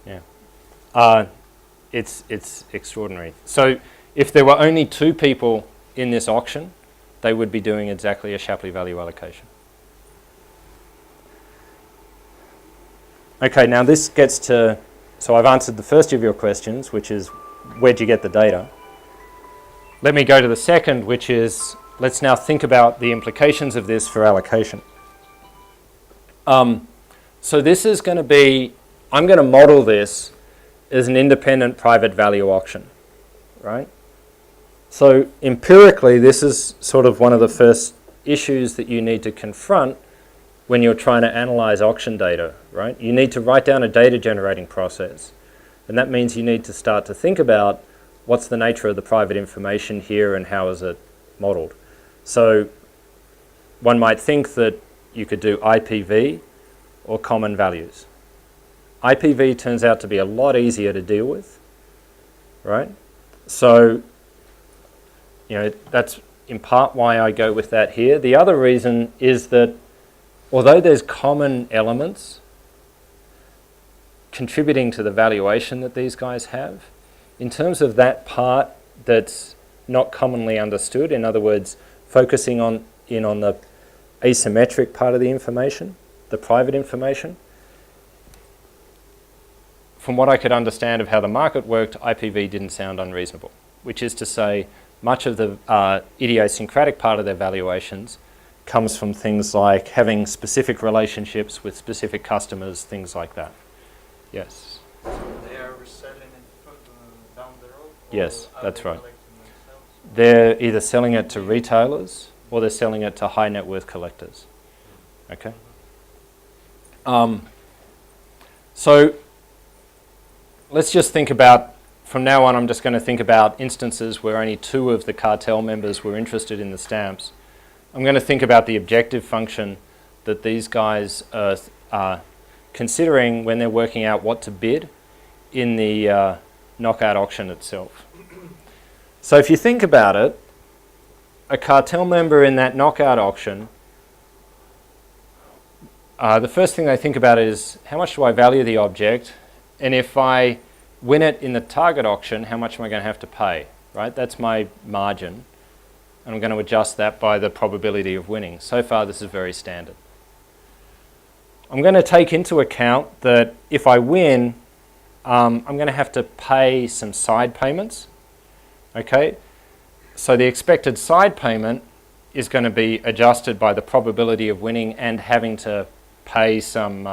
Yeah. It's extraordinary. So if there were only 2 people in this auction, they would be doing exactly a Shapley value allocation. Okay, now this gets to, so I've answered the first of your questions, which is where'd you get the data? Let me go to the second, which is let's now think about the implications of this for allocation. So this is going to be, I'm going to model this as an independent private value auction, right? So empirically, this is sort of one of the first issues that you need to confront when you're trying to analyze auction data, right? You need to write down a data generating process. And that means you need to start to think about what's the nature of the private information here and how is it modeled. So one might think that you could do IPV or common values. IPV turns out to be a lot easier to deal with, right? So, that's in part why I go with that here. The other reason is that although there's common elements contributing to the valuation that these guys have, in terms of that part that's not commonly understood, in other words, focusing on the asymmetric part of the information, the private information, from what I could understand of how the market worked, IPV didn't sound unreasonable, which is to say much of the idiosyncratic part of their valuations comes from things like having specific relationships with specific customers, things like that. Yes? So they are reselling it down the road? Yes, that's right. Collecting themselves? They're either selling it to retailers or they're selling it to high net worth collectors. Okay? So let's just think about, from now on I'm just going to think about instances where only 2 of the cartel members were interested in the stamps. I'm going to think about the objective function that these guys are considering when they're working out what to bid in the knockout auction itself. So if you think about it, a cartel member in that knockout auction, the first thing they think about is how much do I value the object, and if I win it in the target auction, how much am I going to have to pay, right? That's my margin, and I'm going to adjust that by the probability of winning. So far this is very standard. I'm going to take into account that if I win, I'm going to have to pay some side payments, okay? So the expected side payment is going to be adjusted by the probability of winning and having to pay some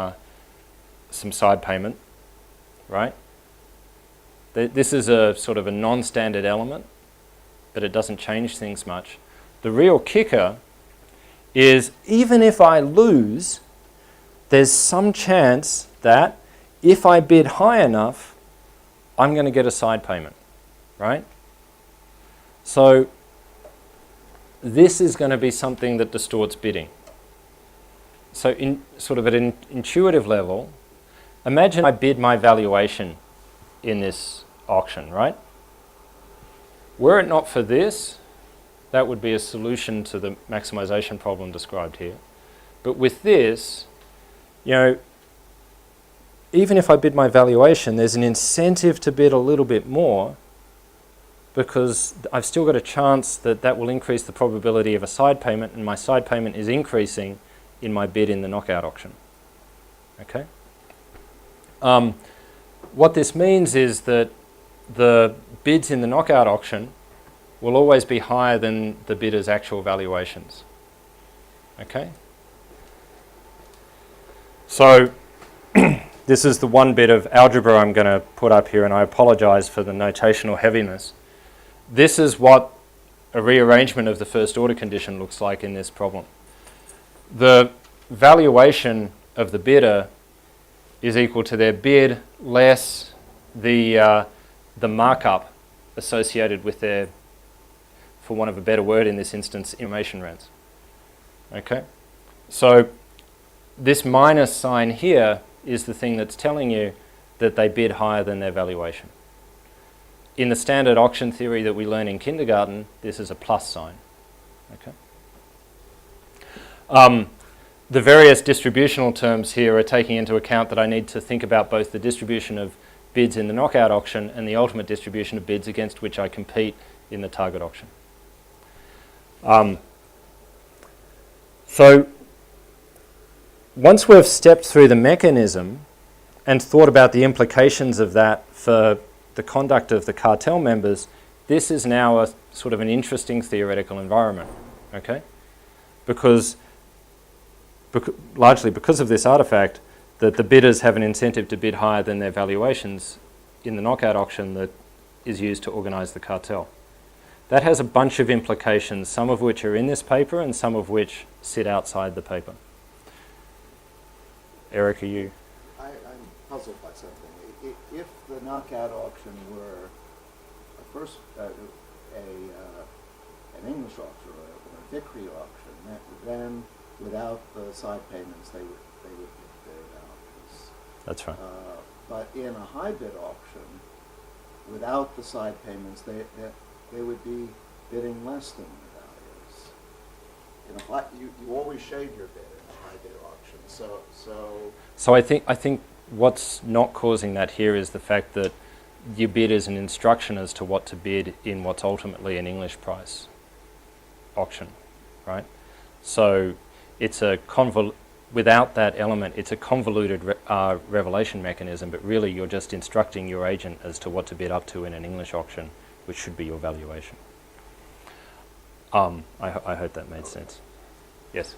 side payment, right? This is a sort of a non-standard element, but it doesn't change things much. The real kicker is even if I lose, there's some chance that if I bid high enough, I'm going to get a side payment, right? So this is going to be something that distorts bidding. So in sort of at an intuitive level, imagine I bid my valuation in this auction, right? Were it not for this, that would be a solution to the maximization problem described here. But with this, even if I bid my valuation, there's an incentive to bid a little bit more because I've still got a chance that will increase the probability of a side payment, and my side payment is increasing in my bid in the knockout auction. Okay? What this means is that the bids in the knockout auction will always be higher than the bidder's actual valuations. Okay? So this is the one bit of algebra I'm going to put up here, and I apologize for the notational heaviness. This is what a rearrangement of the first order condition looks like in this problem. The valuation of the bidder is equal to their bid less the markup associated with their, for want of a better word in this instance, information rents. Okay? So this minus sign here is the thing that's telling you that they bid higher than their valuation. In the standard auction theory that we learn in kindergarten, this is a plus sign. Okay? The various distributional terms here are taking into account that I need to think about both the distribution of bids in the knockout auction and the ultimate distribution of bids against which I compete in the target auction. So once we've stepped through the mechanism and thought about the implications of that for the conduct of the cartel members, this is now a sort of an interesting theoretical environment, okay? Largely because of this artifact, that the bidders have an incentive to bid higher than their valuations in the knockout auction that is used to organise the cartel. That has a bunch of implications, some of which are in this paper and some of which sit outside the paper. Eric, are you? I'm puzzled by something. If the knockout auction were an English auction or a victory auction, then without the side payments, they would get their values. That's right. But in a high bid auction, without the side payments, they would be bidding less than the values. You always shade your bid in a high bid auction. So I think what's not causing that here is the fact that your bid is an instruction as to what to bid in what's ultimately an English price auction, right? So it's without that element, it's a convoluted revelation mechanism, but really you're just instructing your agent as to what to bid up to in an English auction, which should be your valuation. I hope that made sense. Yes?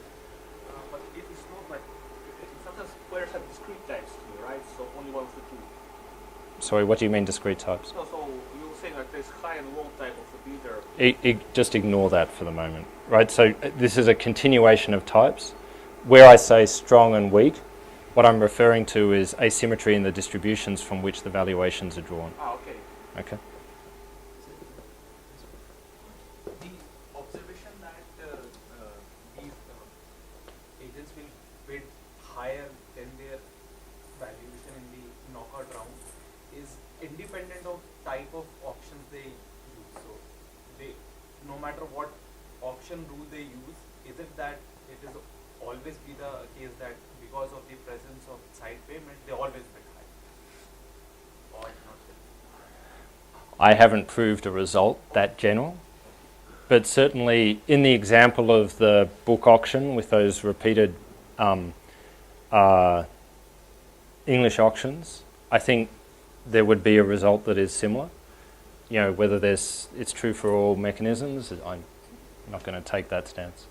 But it is not like, sometimes players have discrete types too, right? So only one of the two. Sorry, what do you mean discrete types? So you were saying like there's high and low type of the bidder. Just ignore that for the moment, right? So this is a continuation of types. Where I say strong and weak, what I'm referring to is asymmetry in the distributions from which the valuations are drawn. Okay. Okay. The observation that these agents will bid higher than their valuation in the knockout round is independent of type of auctions they use. So no matter what auction rule they use, is it that it is always be the case that because of the presence of side payment, they always bid high? Or not? I haven't proved a result that general, but certainly in the example of the book auction with those repeated English auctions, I think there would be a result that is similar. You know, whether it's true for all mechanisms, I'm not going to take that stance.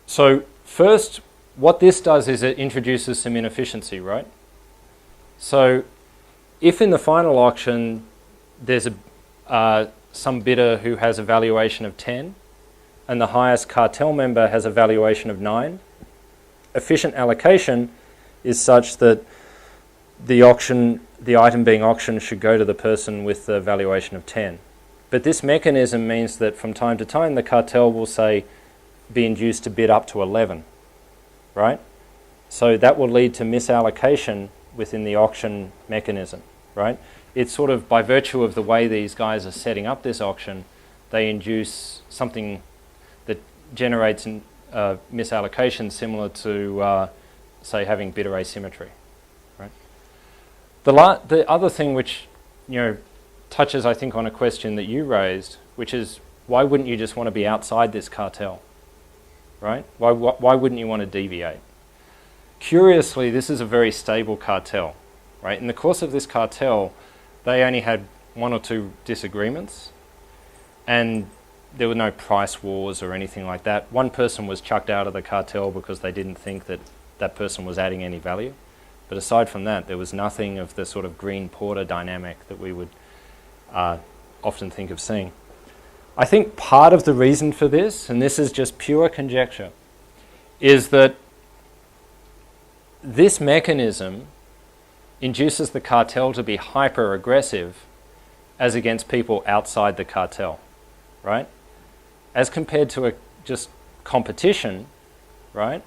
So first, what this does is it introduces some inefficiency, right? So if in the final auction there's some bidder who has a valuation of 10 and the highest cartel member has a valuation of 9, efficient allocation is such that the item being auctioned should go to the person with the valuation of 10. But this mechanism means that from time to time the cartel will say, be induced to bid up to 11, right? So that will lead to misallocation within the auction mechanism, right? It's sort of by virtue of the way these guys are setting up this auction, they induce something that generates misallocation similar to, say, having bidder asymmetry, right? The other thing which, touches, I think, on a question that you raised, which is why wouldn't you just want to be outside this cartel? Right? Why wouldn't you want to deviate? Curiously, this is a very stable cartel, right? In the course of this cartel, they only had 1 or 2 disagreements, and there were no price wars or anything like that. One person was chucked out of the cartel because they didn't think that that person was adding any value. But aside from that, there was nothing of the sort of green porter dynamic that we would often think of seeing. I think part of the reason for this, and this is just pure conjecture, is that this mechanism induces the cartel to be hyper-aggressive as against people outside the cartel, right? As compared to just competition, right?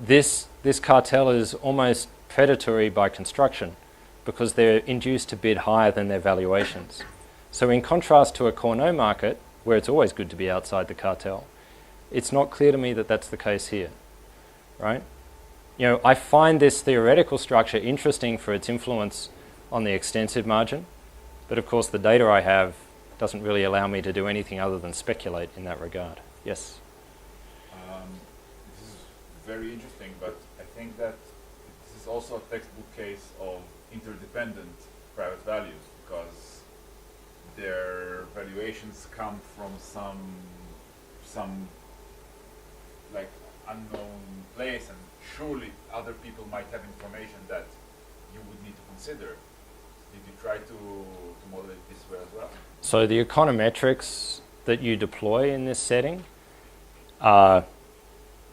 This cartel is almost predatory by construction because they're induced to bid higher than their valuations. So in contrast to a Cournot market, where it's always good to be outside the cartel, it's not clear to me that that's the case here, right? You know, I find this theoretical structure interesting for its influence on the extensive margin, but of course the data I have doesn't really allow me to do anything other than speculate in that regard. Yes? This is very interesting, but I think that this is also a textbook case of interdependent private values, because their valuations come from some like unknown place, and surely other people might have information that you would need to consider. Did you try to model it this way as well? So the econometrics that you deploy in this setting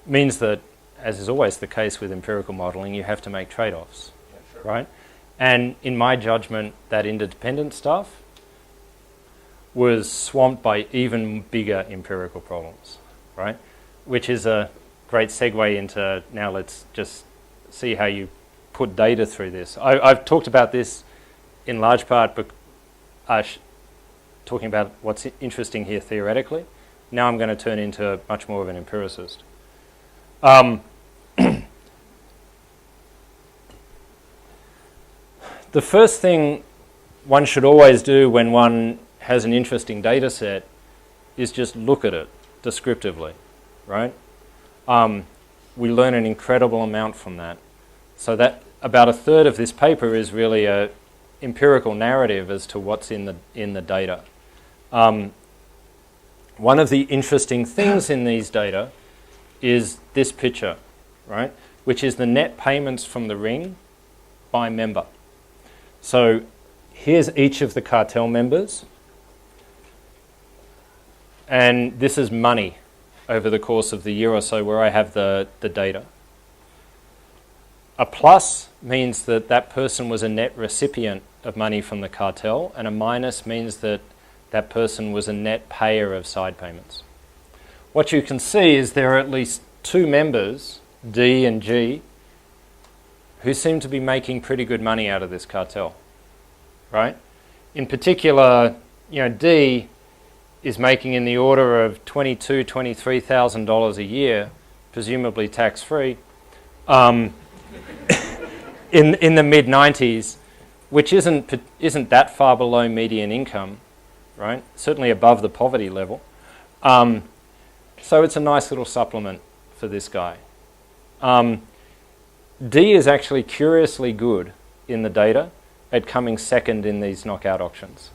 means that, as is always the case with empirical modeling, you have to make trade-offs, Yeah, sure. right? And in my judgment, that interdependent stuff was swamped by even bigger empirical problems, right? Which is a great segue into, now let's just see how you put data through this. I've talked about this in large part, but talking about what's interesting here theoretically. Now I'm going to turn into much more of an empiricist. The first thing one should always do when one has an interesting data set is just look at it descriptively, right? We learn an incredible amount from that. So that about a third of this paper is really a empirical narrative as to what's in the data. One of the interesting things in these data is this picture, right? Which is the net payments from the ring by member. So here's each of the cartel members, and this is money over the course of the year or so where I have the data. A plus means that that person was a net recipient of money from the cartel, and a minus means that that person was a net payer of side payments. What you can see is there are at least two members, D and G, who seem to be making pretty good money out of this cartel, right? In particular, you know, D is making in the order of $22,000, $23,000 a year, presumably tax-free, in the mid-90s, which isn't that far below median income, right? Certainly above the poverty level. So it's a nice little supplement for this guy. D is actually curiously good in the data at coming second in these knockout auctions,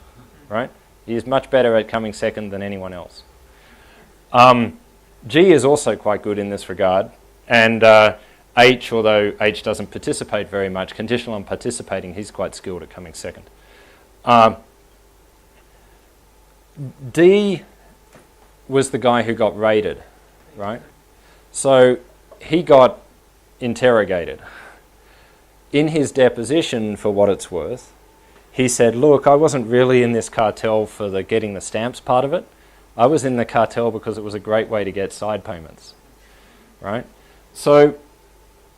right? He is much better at coming second than anyone else. G is also quite good in this regard, and H, although H doesn't participate very much, conditional on participating, he's quite skilled at coming second. D was the guy who got raided, right? So he got interrogated. In his deposition, for what it's worth, he said, look, I wasn't really in this cartel for the getting the stamps part of it. I was in the cartel because it was a great way to get side payments, right? So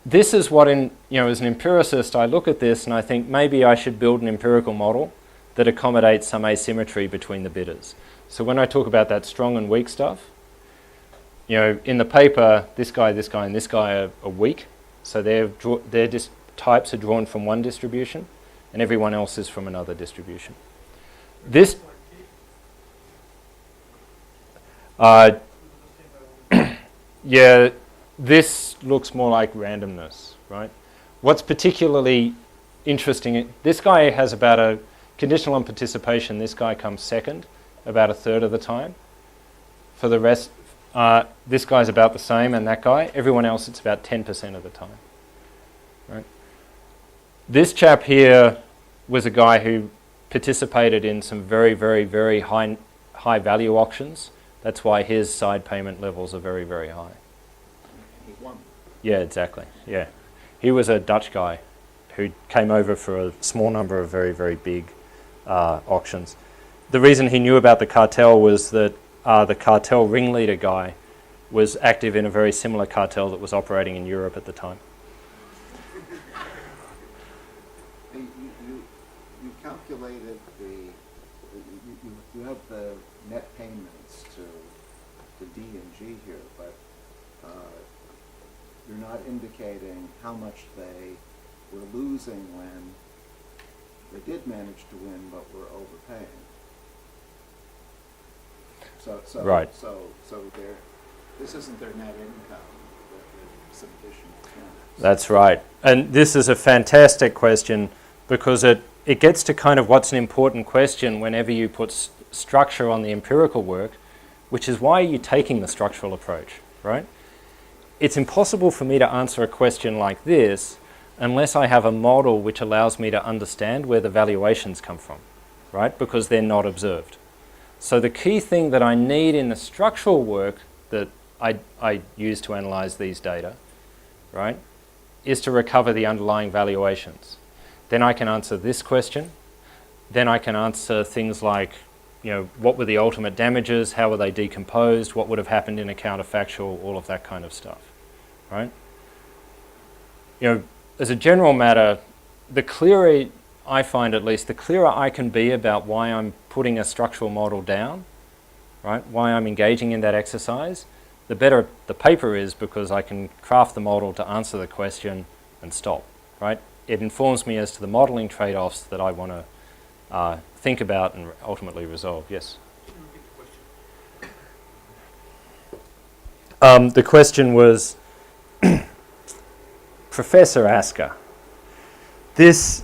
this is what, as an empiricist, I look at this and I think maybe I should build an empirical model that accommodates some asymmetry between the bidders. So when I talk about that strong and weak stuff, in the paper, this guy, and this guy are weak. So their types are drawn from one distribution, and everyone else is from another distribution. This, yeah, this looks more like randomness, right? What's particularly interesting, this guy has about a conditional on participation. This guy comes second about a third of the time. For the rest, this guy's about the same, and that guy. Everyone else, it's about 10% of the time. Right? This chap here was a guy who participated in some very, very, very high value auctions. That's why his side payment levels are very, very high. He won. Yeah, exactly. Yeah, he was a Dutch guy who came over for a small number of very, very big auctions. The reason he knew about the cartel was that the cartel ringleader guy was active in a very similar cartel that was operating in Europe at the time. You calculated you have the net payments to to D and G here, but you're not indicating how much they were losing when they did manage to win, but were overpaying. Right. So this isn't their net income. There's some additional terms. That's right. And this is a fantastic question because it gets to kind of what's an important question whenever you put structure on the empirical work, which is why are you taking the structural approach, right? It's impossible for me to answer a question like this unless I have a model which allows me to understand where the valuations come from, right? Because they're not observed. So the key thing that I need in the structural work that I use to analyze these data, right, is to recover the underlying valuations. Then I can answer this question. Then I can answer things like, you know, what were the ultimate damages? How were they decomposed? What would have happened in a counterfactual? All of that kind of stuff, right? You know, as a general matter, the clearer I find, at least, the clearer I can be about why I'm putting a structural model down, right? Why I'm engaging in that exercise, the better the paper is because I can craft the model to answer the question and stop, right? It informs me as to the modeling trade-offs that I want to think about and ultimately resolve. Yes? The question was, Professor Asker, this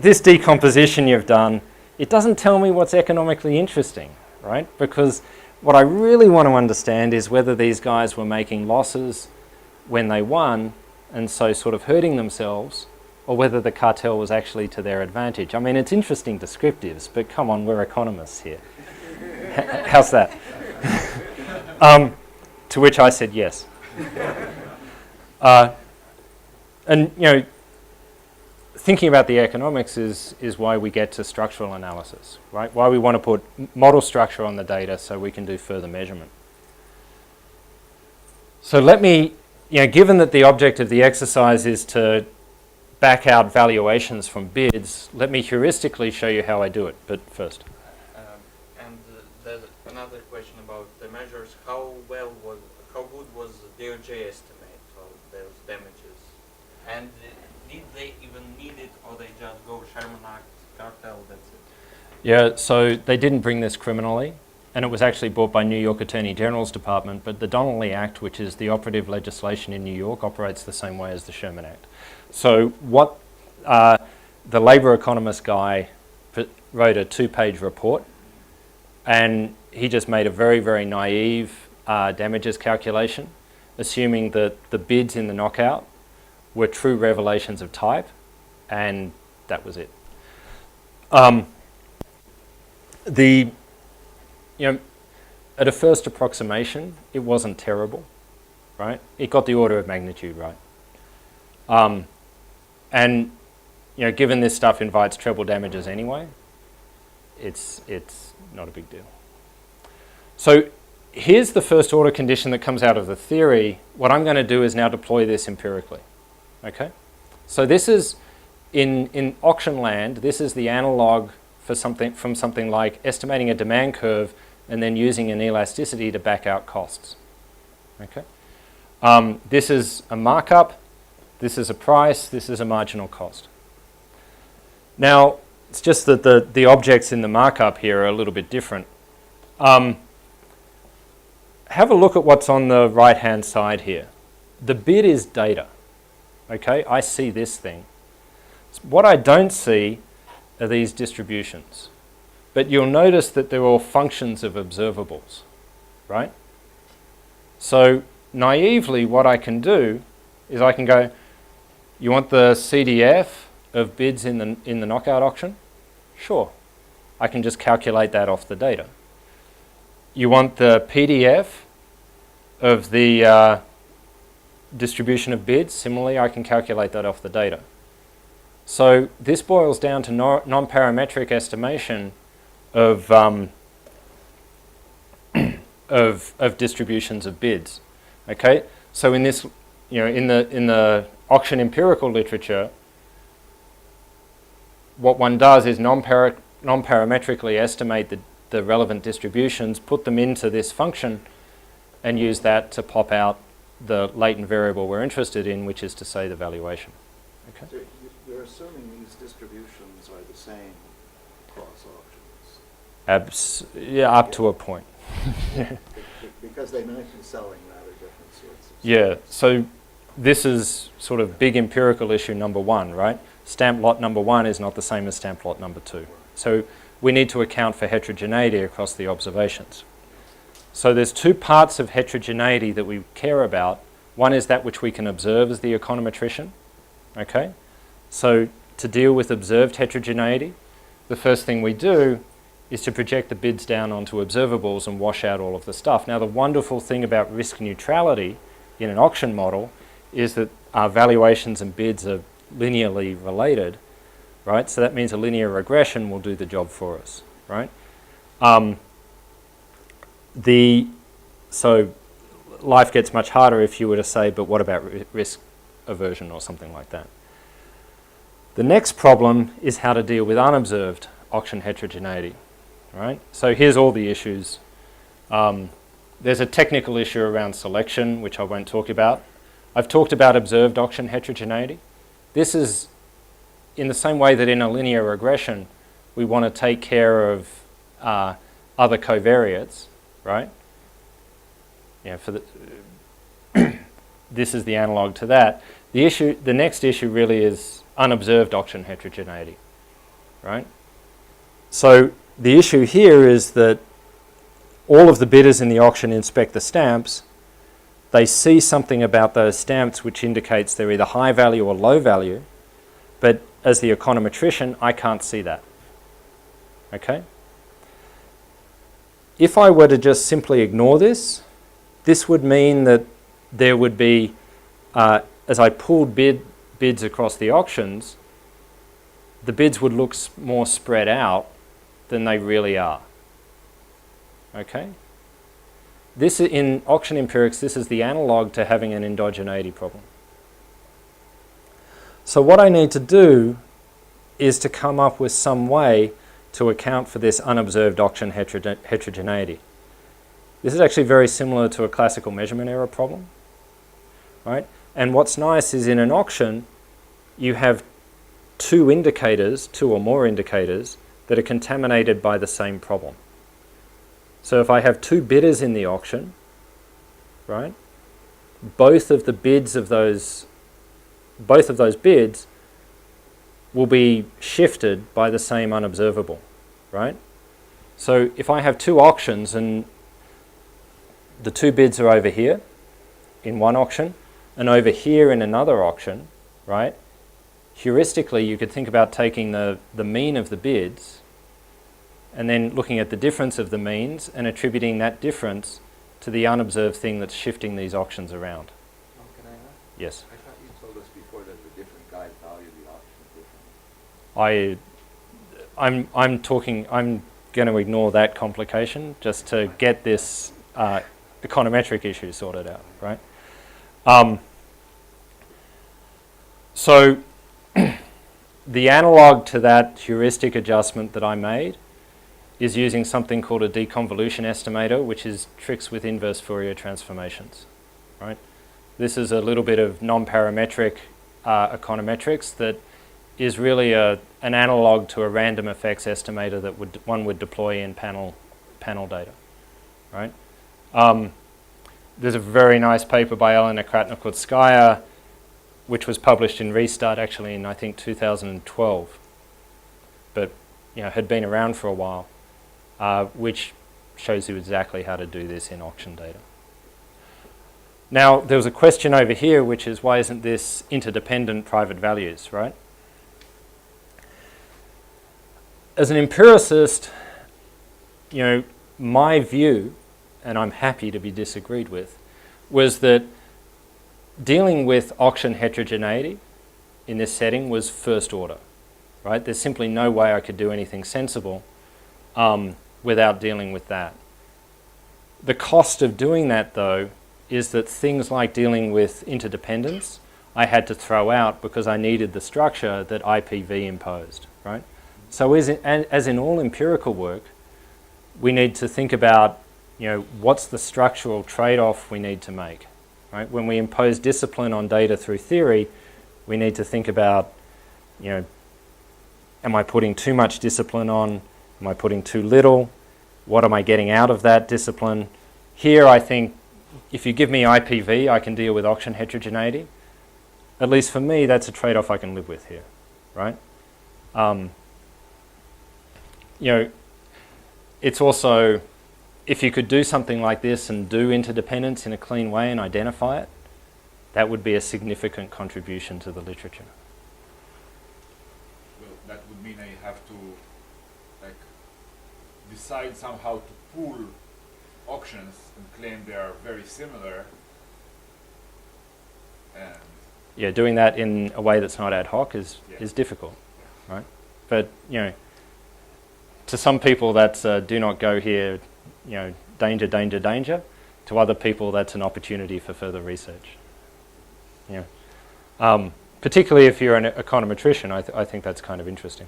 decomposition you've done, it doesn't tell me what's economically interesting, right? Because what I really want to understand is whether these guys were making losses when they won and so sort of hurting themselves, or whether the cartel was actually to their advantage. I mean, it's interesting descriptives, but come on, we're economists here. How's that? To which I said yes. And, you know, thinking about the economics is why we get to structural analysis, right? Why we want to put model structure on the data so we can do further measurement. So let me, you know, given that the object of the exercise is to back out valuations from bids, let me heuristically show you how I do it, but first. There's another question about the measures. How good was DOJ estimate of those damages? And did they even need it, or they just go Sherman Act, cartel, that's it? Yeah, so they didn't bring this criminally, and it was actually brought by New York Attorney General's Department, but the Donnelly Act, which is the operative legislation in New York, operates the same way as the Sherman Act. So what the labor economist guy wrote a 2-page report, and he just made a very, very naive damages calculation, assuming that the bids in the knockout were true revelations of type, and that was it. You know, at a first approximation, it wasn't terrible, right? It got the order of magnitude right. And, you know, given this stuff invites treble damages anyway, it's not a big deal. So here's the first order condition that comes out of the theory. What I'm going to do is now deploy this empirically. Okay, so this is in auction land. This is the analog for something like estimating a demand curve and then using an elasticity to back out costs. Okay, this is a markup. This is a price. This is a marginal cost. Now it's just that the objects in the markup here are a little bit different. Have a look at what's on the right-hand side here. The bid is data. Okay, I see this thing. What I don't see are these distributions. But you'll notice that they're all functions of observables, right? So naively, what I can do is I can go, you want the CDF of bids in the knockout auction? Sure. I can just calculate that off the data. You want the PDF of the distribution of bids? Similarly, I can calculate that off the data. So this boils down to non-parametric estimation of distributions of bids. Okay, so in this, you know, in the auction empirical literature, what one does is non-parametrically estimate the relevant distributions, put them into this function, and use that to pop out the latent variable we're interested in, which is to say the valuation. Okay. So you're assuming these distributions are the same across auctions? Yeah, up to a point. Because they might be selling rather different sorts of Yeah, stamps. so this is sort of big empirical issue number one, right? Stamp lot number one is not the same as stamp lot number two. So we need to account for heterogeneity across the observations. So there's two parts of heterogeneity that we care about. One is that which we can observe as the econometrician, okay? So to deal with observed heterogeneity, the first thing we do is to project the bids down onto observables and wash out all of the stuff. Now, the wonderful thing about risk neutrality in an auction model is that our valuations and bids are linearly related, right? So that means a linear regression will do the job for us, right? So life gets much harder if you were to say, but what about risk aversion or something like that? The next problem is how to deal with unobserved auction heterogeneity, right? So here's all the issues. There's a technical issue around selection, which I won't talk about. I've talked about observed auction heterogeneity. This is in the same way that in a linear regression, we want to take care of other covariates, right? Yeah, for the this is the analog to that. The next issue really is unobserved auction heterogeneity, right? So the issue here is that all of the bidders in the auction inspect the stamps. They see something about those stamps which indicates they're either high value or low value, but as the econometrician, I can't see that, okay? If I were to just simply ignore this, this would mean that there would be, as I pulled bids across the auctions, the bids would look more spread out than they really are. Okay? This in auction empirics, this is the analog to having an endogeneity problem. So what I need to do is to come up with some way to account for this unobserved auction heterogeneity. This is actually very similar to a classical measurement error problem, right? And what's nice is in an auction, you have two or more indicators that are contaminated by the same problem. So if I have two bidders in the auction, right, both of those bids will be shifted by the same unobservable, right? So if I have two auctions and the two bids are over here in one auction and over here in another auction, right? Heuristically, you could think about taking the mean of the bids and then looking at the difference of the means and attributing that difference to the unobserved thing that's shifting these auctions around. Can I ask? Yes. I thought you told us before that the different guys value the auction differently. I'm going to ignore that complication just to get this econometric issue sorted out, right? So the analog to that heuristic adjustment that I made is using something called a deconvolution estimator, which is tricks with inverse Fourier transformations, right? This is a little bit of non-parametric econometrics that is really an analog to a random effects estimator that one would deploy in panel data, right? There's a very nice paper by Elena Kratnikotskaya, which was published in Restart actually in I think 2012, but had been around for a while, which shows you exactly how to do this in auction data. Now there was a question over here, which is why isn't this interdependent private values, right? As an empiricist, my view, and I'm happy to be disagreed with, was that dealing with auction heterogeneity in this setting was first order, right? There's simply no way I could do anything sensible without dealing with that. The cost of doing that, though, is that things like dealing with interdependence I had to throw out because I needed the structure that IPV imposed, right? So as in all empirical work, we need to think about what's the structural trade-off we need to make, right? When we impose discipline on data through theory, we need to think about, am I putting too much discipline on? Am I putting too little? What am I getting out of that discipline? Here, I think, if you give me IPV, I can deal with auction heterogeneity. At least for me, that's a trade-off I can live with here, right? It's also, if you could do something like this and do interdependence in a clean way and identify it, that would be a significant contribution to the literature. Well, that would mean I have to decide somehow to pool auctions and claim they are very similar. And yeah, doing that in a way that's not ad hoc is difficult, right? But to some people that's do not go here, danger, danger, danger. To other people, that's an opportunity for further research. Particularly if you're an econometrician, I think that's kind of interesting.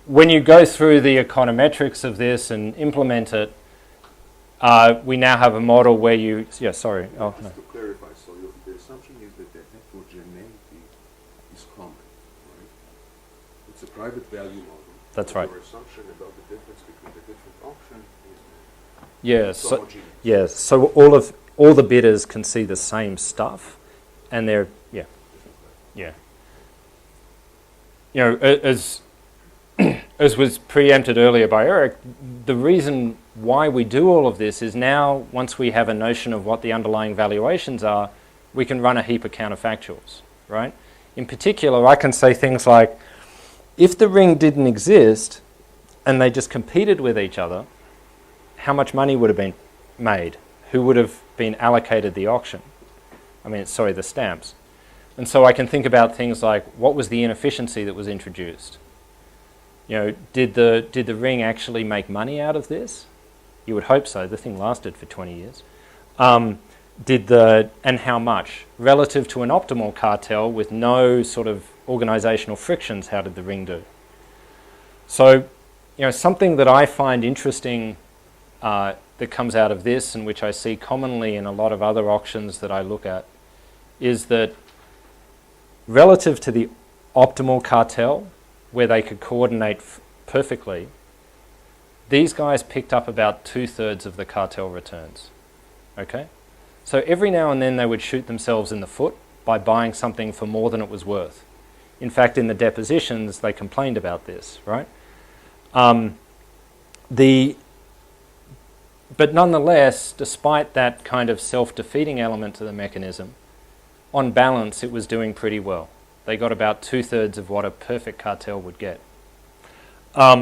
When you go through the econometrics of this and implement it, we now have a model where you... Yeah, sorry. Oh, Just to clarify, so the assumption is that the heterogeneity is common, right? It's a private value model. That's right. Your assumption about the difference between the different auctions is Yeah, homogeneous. yeah. So all the bidders can see the same stuff, and they're yeah. As was preempted earlier by Eric, the reason why we do all of this is now, once we have a notion of what the underlying valuations are, we can run a heap of counterfactuals, right? In particular, I can say things like, if the ring didn't exist and they just competed with each other, how much money would have been made? Who would have been allocated the auction? The stamps. And so I can think about things like, what was the inefficiency that was introduced? Did the ring actually make money out of this? You would hope so. The thing lasted for 20 years. And how much? Relative to an optimal cartel with no sort of organizational frictions, how did the ring do? So, something that I find interesting that comes out of this, and which I see commonly in a lot of other auctions that I look at, is that relative to the optimal cartel, where they could coordinate perfectly, these guys picked up about 2/3 of the cartel returns. Okay? So every now and then they would shoot themselves in the foot by buying something for more than it was worth. In fact, in the depositions, they complained about this, right? But nonetheless, despite that kind of self-defeating element to the mechanism, on balance, it was doing pretty well. They got about 2/3 of what a perfect cartel would get. What do you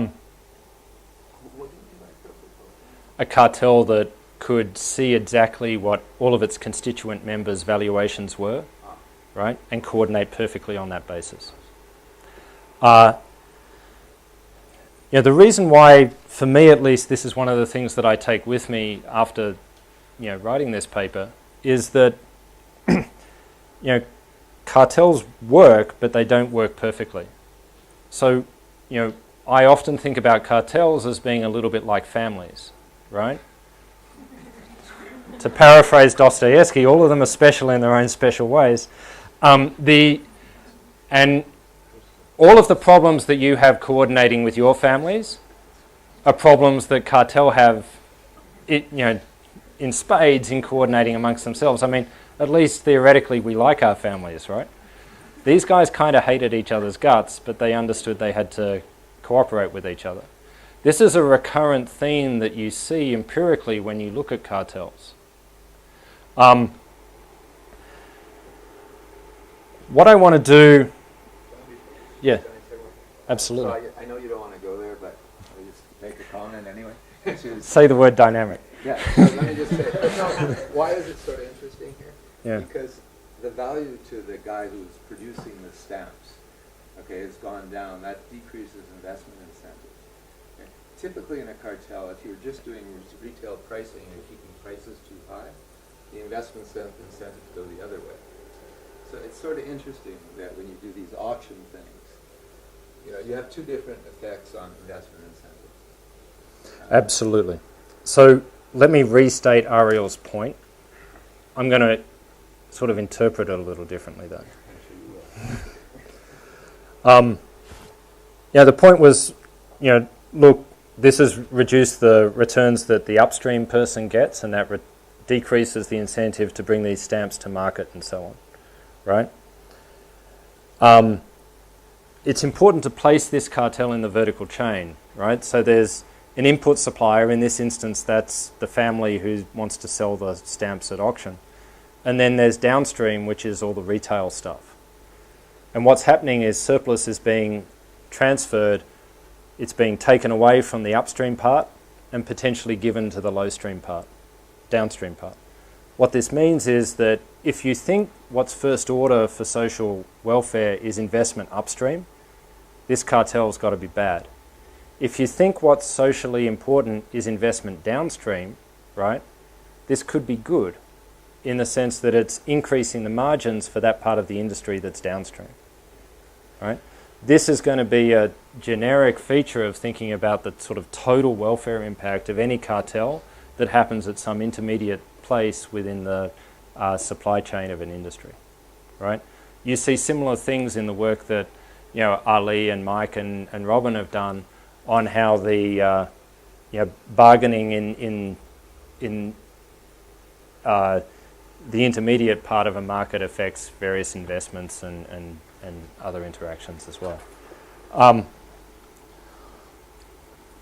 mean by perfect? A cartel that could see exactly what all of its constituent members' valuations were, right, and coordinate perfectly on that basis. The reason why, for me at least, this is one of the things that I take with me after, writing this paper, is that, cartels work, but they don't work perfectly. So, I often think about cartels as being a little bit like families, right? To paraphrase Dostoevsky, all of them are special in their own special ways. And all of the problems that you have coordinating with your families are problems that cartel have, in spades in coordinating amongst themselves. At least theoretically, we like our families, right? These guys kind of hated each other's guts, but they understood they had to cooperate with each other. This is a recurrent theme that you see empirically when you look at cartels. What I want to do... Yeah, absolutely. So I know you don't want to go there, but I'll just make a comment anyway. Say the word dynamic. Yeah, so let me just say, why is it sort of interesting here? Yeah. Because the value to the guy who's producing the stamps, has gone down. That decreases investment incentives. Okay. Typically in a cartel, if you're just doing retail pricing and keeping prices too high, the investment incentives go the other way. So it's sort of interesting that when you do these auction things, you have two different effects on investment incentives. Absolutely. So let me restate Ariel's point. I'm going to sort of interpret it a little differently, though. The point was, look, this has reduced the returns that the upstream person gets, and that decreases the incentive to bring these stamps to market and so on, right? It's important to place this cartel in the vertical chain, right? So there's an input supplier, in this instance that's the family who wants to sell the stamps at auction. And then there's downstream, which is all the retail stuff. And what's happening is surplus is being transferred, it's being taken away from the upstream part and potentially given to the downstream part. What this means is that if you think what's first order for social welfare is investment upstream, this cartel's got to be bad. If you think what's socially important is investment downstream, right, this could be good in the sense that it's increasing the margins for that part of the industry that's downstream, right? This is going to be a generic feature of thinking about the sort of total welfare impact of any cartel that happens at some intermediate place within the supply chain of an industry, right? You see similar things in the work that Ali and Mike and Robin have done on how the bargaining in the intermediate part of a market affects various investments and other interactions as well.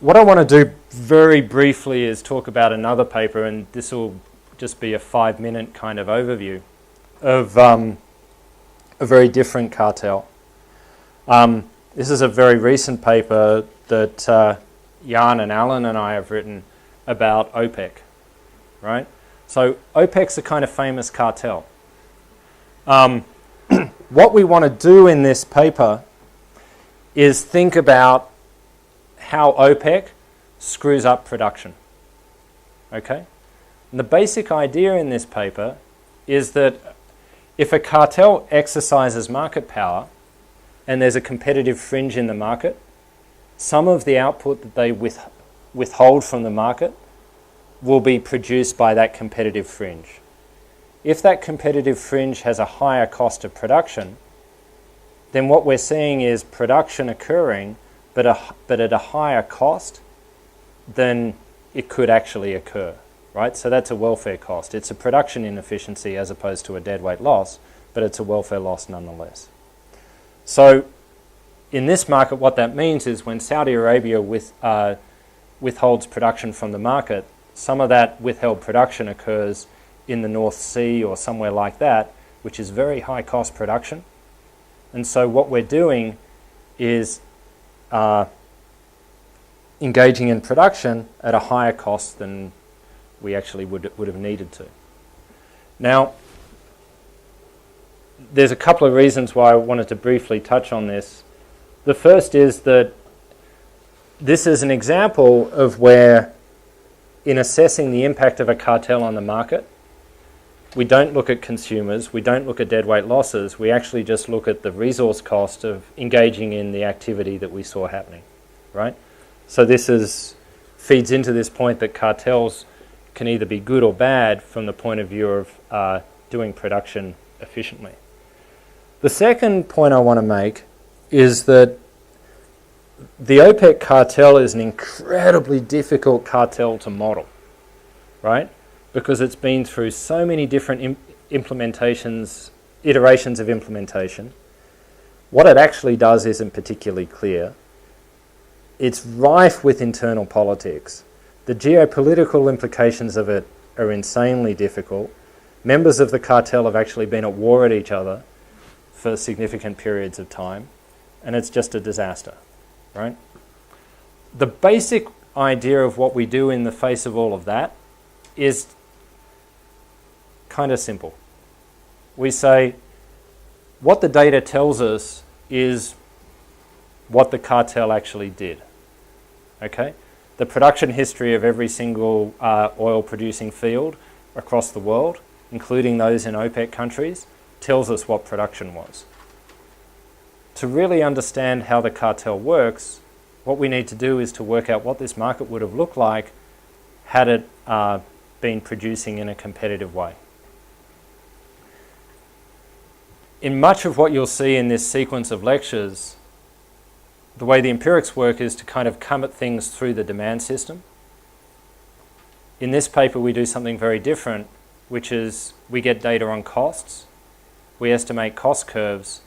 What I want to do very briefly is talk about another paper, and this will just be a 5-minute kind of overview of a very different cartel. This is a very recent paper that Jan and Alan and I have written about OPEC, right? So OPEC's a kind of famous cartel. What we want to do in this paper is think about how OPEC screws up production, okay? And the basic idea in this paper is that if a cartel exercises market power and there's a competitive fringe in the market, some of the output that they withhold from the market will be produced by that competitive fringe. If that competitive fringe has a higher cost of production, then what we're seeing is production occurring, but at a higher cost than it could actually occur, right? So that's a welfare cost. It's a production inefficiency as opposed to a deadweight loss, but it's a welfare loss nonetheless. So in this market, what that means is when Saudi Arabia withholds production from the market, some of that withheld production occurs in the North Sea or somewhere like that, which is very high cost production. And so what we're doing is engaging in production at a higher cost than we actually would have needed to. Now, there's a couple of reasons why I wanted to briefly touch on this. The first is that this is an example of where, in assessing the impact of a cartel on the market, we don't look at consumers, we don't look at deadweight losses, we actually just look at the resource cost of engaging in the activity that we saw happening, right? So this feeds into this point that cartels can either be good or bad from the point of view of doing production efficiently. The second point I want to make is that the OPEC cartel is an incredibly difficult cartel to model, right? Because it's been through so many different iterations of implementation. What it actually does isn't particularly clear. It's rife with internal politics. The geopolitical implications of it are insanely difficult. Members of the cartel have actually been at war at each other for significant periods of time, and it's just a disaster, right? The basic idea of what we do in the face of all of that is kind of simple. We say what the data tells us is what the cartel actually did, okay? The production history of every single oil producing field across the world, including those in OPEC countries, tells us what production was. to really understand how the cartel works, what we need to do is to work out what this market would have looked like had it been producing in a competitive way. In much of what you'll see in this sequence of lectures, the way the empirics work is to kind of come at things through the demand system. In this paper, we do something very different, which is we get data on costs, we estimate cost curves,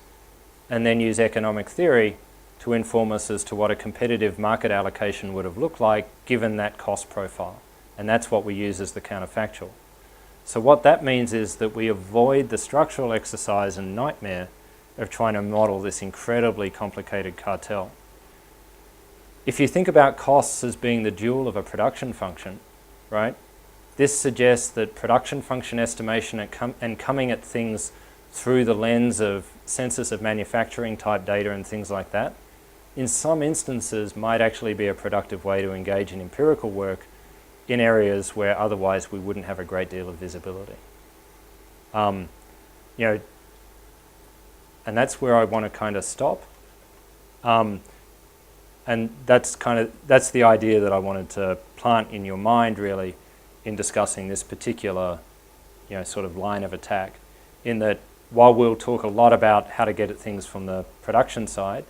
and then use economic theory to inform us as to what a competitive market allocation would have looked like given that cost profile. And that's what we use as the counterfactual. So what that means is that we avoid the structural exercise and nightmare of trying to model this incredibly complicated cartel. If you think about costs as being the dual of a production function, right? This suggests that production function estimation and coming at things through the lens of census of manufacturing type data and things like that, in some instances might actually be a productive way to engage in empirical work in areas where otherwise we wouldn't have a great deal of visibility. And that's where I want to kind of stop. And that's the idea that I wanted to plant in your mind really in discussing this particular, sort of line of attack, in that while we'll talk a lot about how to get at things from the production side,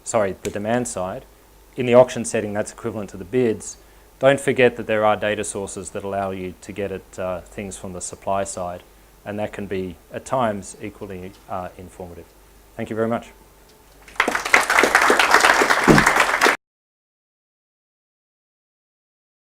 the demand side, in the auction setting that's equivalent to the bids, don't forget that there are data sources that allow you to get at things from the supply side, and that can be at times equally informative. Thank you very much.